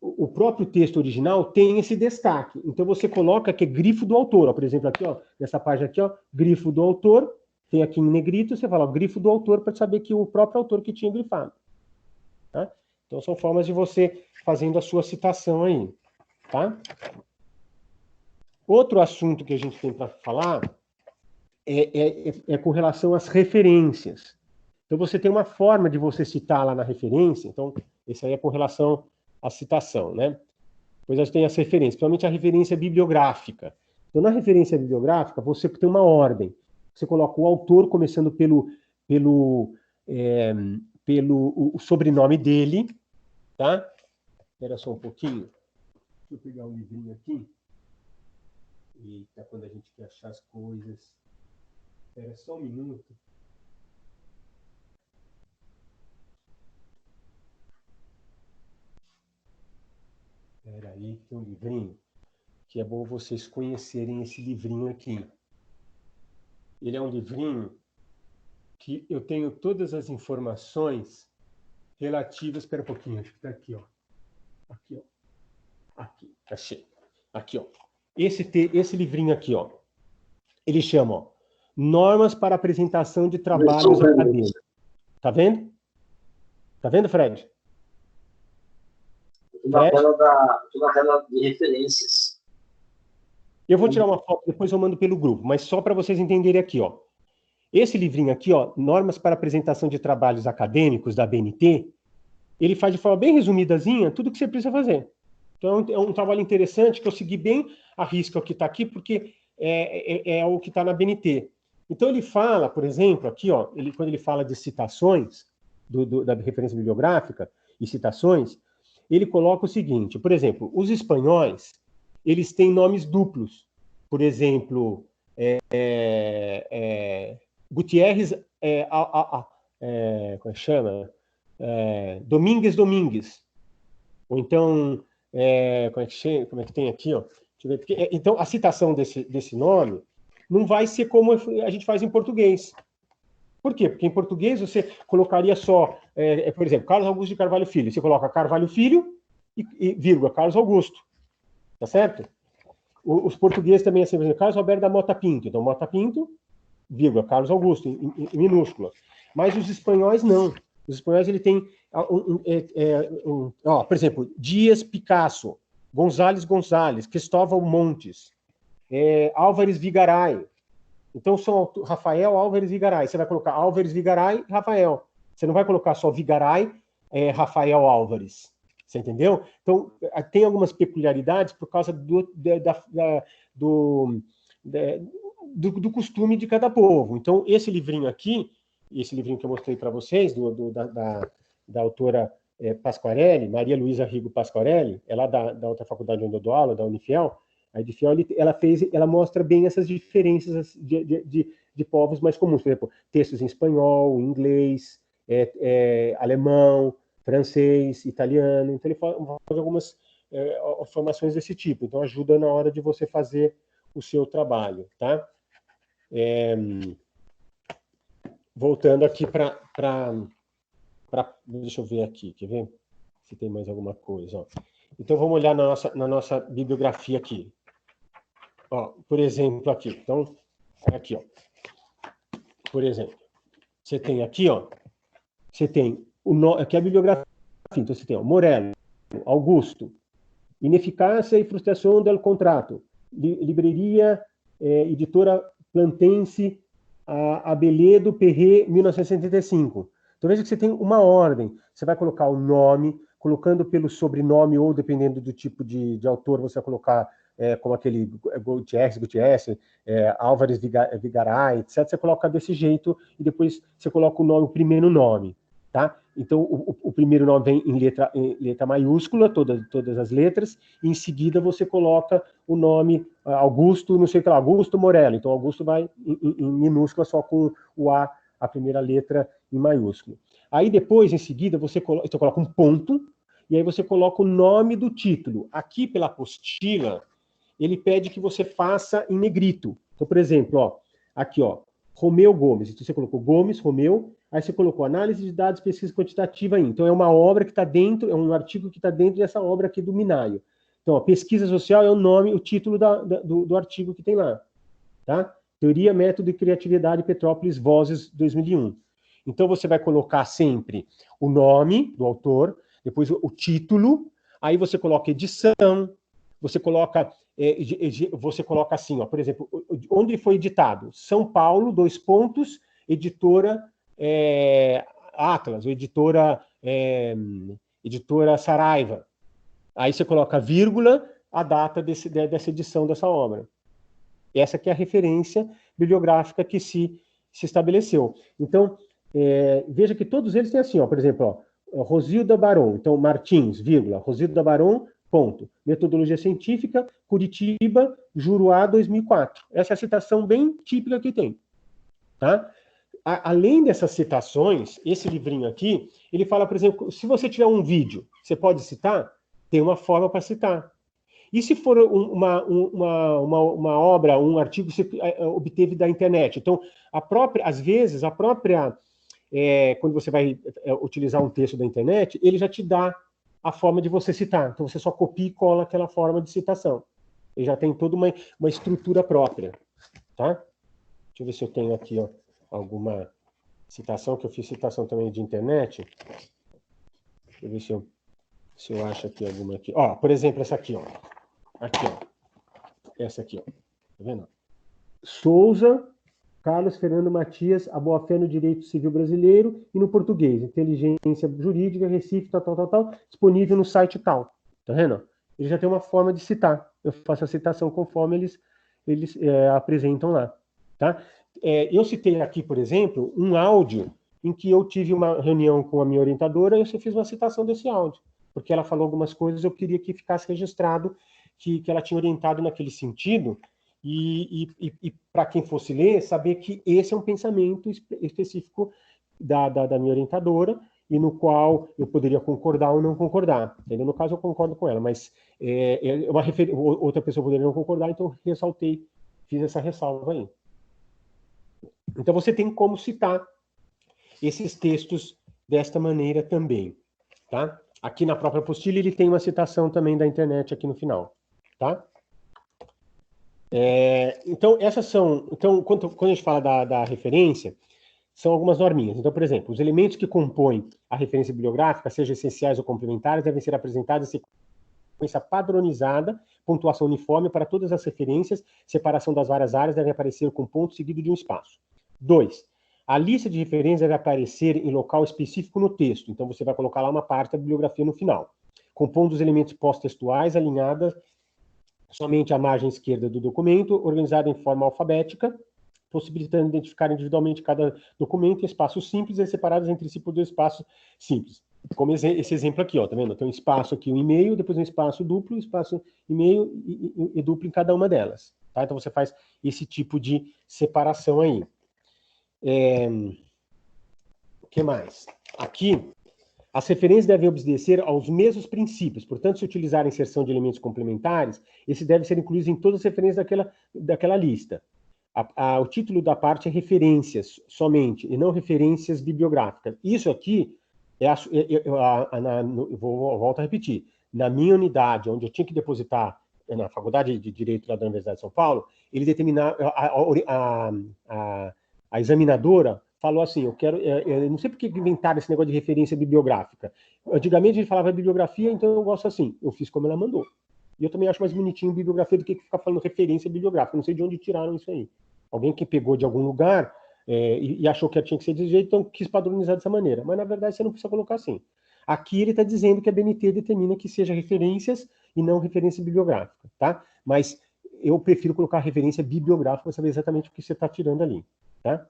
o próprio texto original tem esse destaque. Então, você coloca que é grifo do autor. Ó, por exemplo, aqui, ó, nessa página aqui, ó, grifo do autor, tem aqui em negrito, você fala ó, grifo do autor para saber que o próprio autor que tinha grifado. Tá? Então, são formas de você fazendo a sua citação aí. Tá? Outro assunto que a gente tem para falar é com relação às referências. Então, você tem uma forma de você citar lá na referência. Então, esse aí é com relação à citação, né? Depois a gente tem as referências, principalmente a referência bibliográfica. Então, na referência bibliográfica, você tem uma ordem. Você coloca o autor começando pelo sobrenome dele, tá? Espera só um pouquinho. Deixa eu pegar um livrinho aqui. Eita, quando a gente quer achar as coisas... Espera só um minuto. que tem um livrinho que é bom vocês conhecerem esse livrinho aqui. Ele é um livrinho que eu tenho todas as informações relativas... Espera um pouquinho, acho que está aqui, ó. Aqui, ó. Aqui, achei. Aqui, ó. Esse livrinho aqui, ó. Ele chama, ó, Normas para Apresentação de Trabalhos Acadêmicos. Tá vendo? Tá vendo, Fred? Na tela de referências. Eu vou tirar uma foto, depois eu mando pelo grupo, mas só para vocês entenderem aqui, ó. Esse livrinho aqui, ó, Normas para Apresentação de Trabalhos Acadêmicos, da BNT, ele faz de forma bem resumidazinha tudo que você precisa fazer. Então, é um trabalho interessante que eu segui bem a risca o que está aqui, porque é o que está na BNT. Então, ele fala, por exemplo, aqui, ó, quando ele fala de citações, da referência bibliográfica e citações, ele coloca o seguinte, por exemplo, os espanhóis, eles têm nomes duplos. Por exemplo, Gutiérrez, como é que chama? Domínguez Domínguez. Ou então, como é que tem aqui? Ó? Deixa eu ver, porque, então, a citação desse nome não vai ser como a gente faz em português. Por quê? Porque em português você colocaria só, por exemplo, Carlos Augusto de Carvalho Filho. Você coloca Carvalho Filho e vírgula, Carlos Augusto. Tá certo? Os portugueses também, assim, por exemplo, Carlos Alberto da Mota Pinto. Então, Mota Pinto, vírgula, Carlos Augusto, em minúscula. Mas os espanhóis não. Os espanhóis, ele tem, por exemplo, Dias Picasso, González González, Cristóvão Montes, Álvares Vigaray. Então, são Rafael Álvares Vigaray. Você vai colocar Álvares Vigaray e Rafael. Você não vai colocar só Vigaray, Rafael Álvares. Você entendeu? Então, tem algumas peculiaridades por causa do costume de cada povo. Então, esse livrinho aqui, esse livrinho que eu mostrei para vocês, da autora Pasquarelli, Maria Luísa Rigo Pasquarelli, é lá da outra faculdade onde eu dou aula, da Unifiel. A Unifiel, ela mostra bem essas diferenças de povos mais comuns. Por exemplo, textos em espanhol, inglês, alemão, francês, italiano. Então, ele faz algumas formações desse tipo. Então, ajuda na hora de você fazer o seu trabalho, tá? Voltando aqui para... Deixa eu ver aqui, quer ver? Se tem mais alguma coisa. Ó. Então, vamos olhar na nossa bibliografia aqui. Ó, por exemplo, aqui. Então, aqui, ó. Por exemplo, você tem aqui, ó. Você tem aqui a bibliografia. Então, você tem, ó, Morello, Augusto, Ineficácia e Frustração del Contrato, Livraria Editora Plantense, Abeledo, Perret, 1975. Então, veja que você tem uma ordem. Você vai colocar o nome, colocando pelo sobrenome, ou dependendo do tipo de autor, você vai colocar como aquele Gutierrez, Álvares Vigaray, etc. Você coloca desse jeito e depois você coloca o primeiro nome, tá? Então, o primeiro nome vem em letra maiúscula, todas as letras, e em seguida você coloca o nome Augusto, não sei o que lá, Augusto Morello. Então, Augusto vai em minúscula, só com o A, a primeira letra em maiúsculo. Aí depois, em seguida, você coloca um ponto, e aí você coloca o nome do título. Aqui, pela apostila, ele pede que você faça em negrito. Então, por exemplo, ó, aqui, ó, Romeu Gomes. Então, você colocou Gomes, Romeu, aí você colocou Análise de Dados, Pesquisa Quantitativa aí. Então, é uma obra que está dentro, é um artigo que está dentro dessa obra aqui do Minayo. Então, ó, Pesquisa Social é o nome, o título do artigo que tem lá, tá? Teoria, Método e Criatividade, Petrópolis, Vozes, 2001. Então, você vai colocar sempre o nome do autor, depois o título, aí você coloca edição, você coloca assim, ó, por exemplo, onde foi editado? São Paulo, editora Atlas, ou editora Saraiva. Aí você coloca vírgula, a data dessa edição dessa obra. Essa que é a referência bibliográfica que se estabeleceu. Então, veja que todos eles têm assim, ó, por exemplo, ó, Rosilda Baron, então Martins, vírgula, Rosilda Baron, ponto. Metodologia científica, Curitiba, Juruá, 2004. Essa é a citação bem típica que tem. Tá? Além dessas citações, esse livrinho aqui, ele fala, por exemplo, se você tiver um vídeo, você pode citar? Tem uma forma para citar. E se for uma obra, um artigo que você obteve da internet? Então, às vezes, quando você vai utilizar um texto da internet, ele já te dá a forma de você citar. Então, você só copia e cola aquela forma de citação. Ele já tem toda uma estrutura própria. Tá? Deixa eu ver se eu tenho aqui alguma citação, que eu fiz citação também de internet. Deixa eu ver se eu acho aqui alguma aqui. Ó, por exemplo, essa aqui, ó. Aqui, ó. Essa aqui, ó. Tá vendo? Souza, Carlos Fernando Matias, a boa-fé no direito civil brasileiro e no português. Inteligência jurídica, Recife, tal. Disponível no site tal. Tá vendo? Ele já tem uma forma de citar. Eu faço a citação conforme eles apresentam lá. Tá? Eu citei aqui, por exemplo, um áudio em que eu tive uma reunião com a minha orientadora e eu fiz uma citação desse áudio. Porque ela falou algumas coisas, eu queria que ficasse registrado que ela tinha orientado naquele sentido, e para quem fosse ler, saber que esse é um pensamento específico da minha orientadora, e no qual eu poderia concordar ou não concordar. Entendeu? No caso, eu concordo com ela, mas outra pessoa poderia não concordar, então eu fiz essa ressalva aí. Então, você tem como citar esses textos desta maneira também. Tá? Aqui na própria apostila, ele tem uma citação também da internet aqui no final. Tá? Então, essas são... Então, quando a gente fala da referência, são algumas norminhas. Então, por exemplo, os elementos que compõem a referência bibliográfica, sejam essenciais ou complementares, devem ser apresentados em sequência padronizada, pontuação uniforme para todas as referências, separação das várias áreas deve aparecer com ponto seguido de um espaço. 2. A lista de referências deve aparecer em local específico no texto. Então, você vai colocar lá uma parte da bibliografia no final. Compondo os elementos pós-textuais, alinhadas somente à margem esquerda do documento, organizada em forma alfabética, possibilitando identificar individualmente cada documento em espaços simples e separados entre si por 2 espaços simples. Como esse exemplo aqui, ó, tá vendo? Tem um espaço aqui, um e-mail, depois um espaço duplo, espaço e-mail e duplo em cada uma delas. Tá? Então, você faz esse tipo de separação aí. O que mais? Aqui, as referências devem obedecer aos mesmos princípios. Portanto, se utilizar a inserção de elementos complementares, esse deve ser incluído em todas as referências daquela lista. O título da parte é referências somente, e não referências bibliográficas. Isso aqui, volto a repetir, na minha unidade, onde eu tinha que depositar, na Faculdade de Direito da Universidade de São Paulo, ele determinava, a examinadora falou assim, eu não sei por que inventaram esse negócio de referência bibliográfica. Antigamente a gente falava bibliografia, então eu gosto assim, eu fiz como ela mandou. E eu também acho mais bonitinho bibliografia do que ficar falando referência bibliográfica. Não sei de onde tiraram isso aí. Alguém que pegou de algum lugar e achou que tinha que ser desse jeito, então quis padronizar dessa maneira. Mas, na verdade, você não precisa colocar assim. Aqui ele está dizendo que a BNT determina que seja referências e não referência bibliográfica, tá? Mas eu prefiro colocar referência bibliográfica para saber exatamente o que você está tirando ali, tá?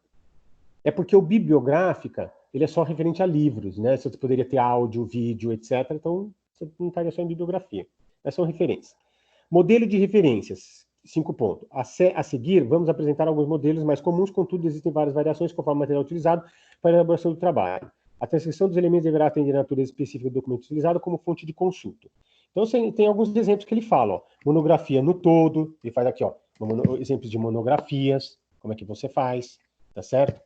É porque o bibliográfica, ele é só referente a livros, né? Você poderia ter áudio, vídeo, etc. Então, você não estaria só em bibliografia. Essas são referências. Modelo de referências, 5 pontos. A seguir, vamos apresentar alguns modelos mais comuns, contudo, existem várias variações conforme o material utilizado para a elaboração do trabalho. A transcrição dos elementos deverá atender a natureza específica do documento utilizado como fonte de consulta. Então, tem alguns exemplos que ele fala, ó. Monografia no todo, ele faz aqui, ó, exemplos de monografias, como é que você faz, tá certo?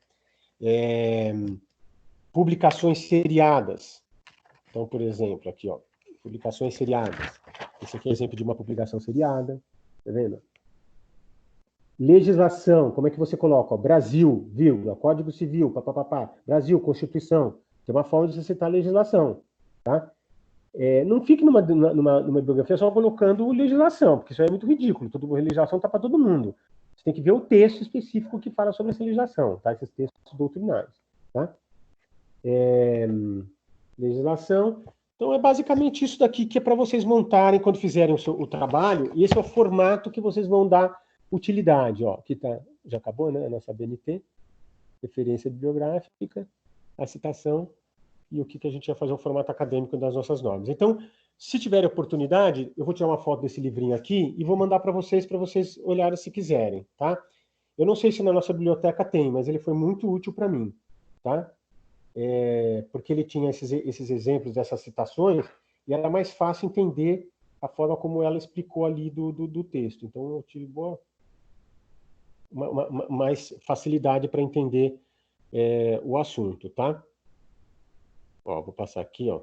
Publicações seriadas. Então, por exemplo, aqui, ó, publicações seriadas. Esse aqui é exemplo de uma publicação seriada, tá vendo? Legislação, como é que você coloca? Ó, Brasil, vírgula, Código Civil, papapá, Brasil, Constituição. Tem uma forma de você citar a legislação, tá? Não fique numa bibliografia só colocando legislação, porque isso aí é muito ridículo. Legislação tá para todo mundo. Você tem que ver o texto específico que fala sobre essa legislação, tá? Esses textos doutrinários, tá? Legislação. Então, é basicamente isso daqui que é para vocês montarem quando fizerem o trabalho, e esse é o formato que vocês vão dar utilidade, ó. Aqui tá, já acabou, né? A nossa BNT, referência bibliográfica, a citação, e o que a gente vai fazer o formato acadêmico das nossas normas. Então, se tiver oportunidade, eu vou tirar uma foto desse livrinho aqui e vou mandar para vocês olharem se quiserem, tá? Eu não sei se na nossa biblioteca tem, mas ele foi muito útil para mim, tá? Porque ele tinha esses exemplos dessas citações e era mais fácil entender a forma como ela explicou ali do texto. Então, eu tive mais facilidade para entender o assunto, tá? Ó, vou passar aqui, ó.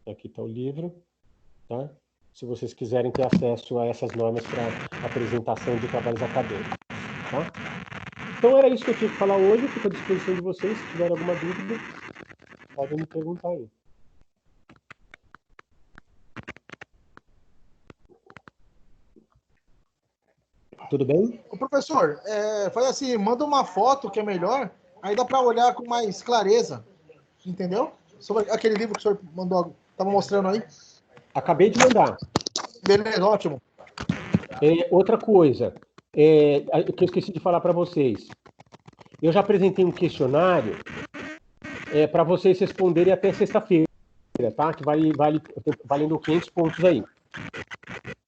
Aqui está o livro, tá? Se vocês quiserem ter acesso a essas normas para apresentação de trabalhos acadêmicos, tá? Então, era isso que eu tinha que falar hoje. Fico à disposição de vocês. Se tiverem alguma dúvida, podem me perguntar aí. Tudo bem? Ô, professor, faz assim, manda uma foto que é melhor, aí dá para olhar com mais clareza, entendeu? Sobre aquele livro que o senhor mandou, estava mostrando aí. Acabei de mandar. Beleza, ótimo. Outra coisa, que eu esqueci de falar para vocês. Eu já apresentei um questionário para vocês responderem até sexta-feira, tá? Que valendo 500 pontos aí.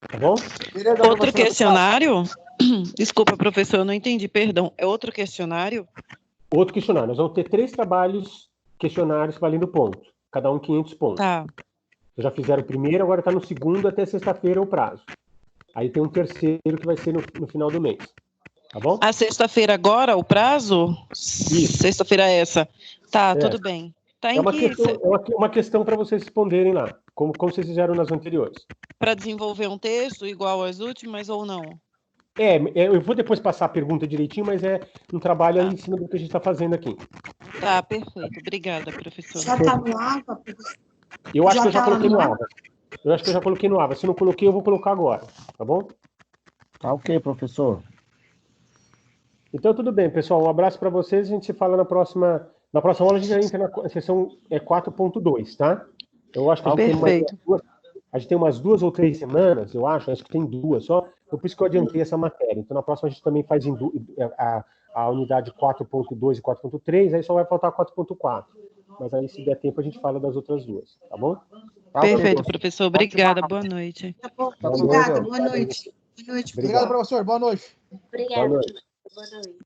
Tá bom? Beleza, outro questionário? Desculpa, professor, eu não entendi, perdão. É outro questionário? Outro questionário. Nós vamos ter 3 questionários valendo pontos. Cada um 500 pontos. Tá. Já fizeram o primeiro, agora está no segundo, até sexta-feira é o prazo. Aí tem um terceiro que vai ser no final do mês. Tá bom? A sexta-feira agora, o prazo? Isso. Sexta-feira é essa. Tá, tudo bem. Tá é uma questão para vocês responderem lá, como vocês fizeram nas anteriores. Para desenvolver um texto igual às últimas ou não? Eu vou depois passar a pergunta direitinho, mas é um trabalho aí em cima do que a gente está fazendo aqui. Tá, perfeito. Obrigada, professor. Já está no AVA, professor? Eu acho que eu já coloquei no AVA. Eu acho que eu já coloquei no AVA. Se não coloquei, eu vou colocar agora. Tá bom? Tá ok, professor. Então, tudo bem, pessoal. Um abraço para vocês. A gente se fala na próxima. Na próxima aula, a gente já entra na sessão 4.2, tá? Eu acho que a gente tem umas 2 ou 3 semanas, eu acho que tem 2 só. Por isso que eu adiantei essa matéria. Então, na próxima, a gente também faz a unidade 4.2 e 4.3, aí só vai faltar 4.4. Mas aí, se der tempo, a gente fala das outras 2, tá bom? Perfeito, professor. Obrigada. Boa noite. Tá bom. Obrigada. Boa noite. Boa noite. Obrigado, professor. Boa noite. Obrigada. Boa noite. Boa noite.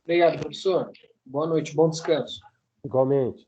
Obrigado, professor. Boa noite, bom descanso. Igualmente.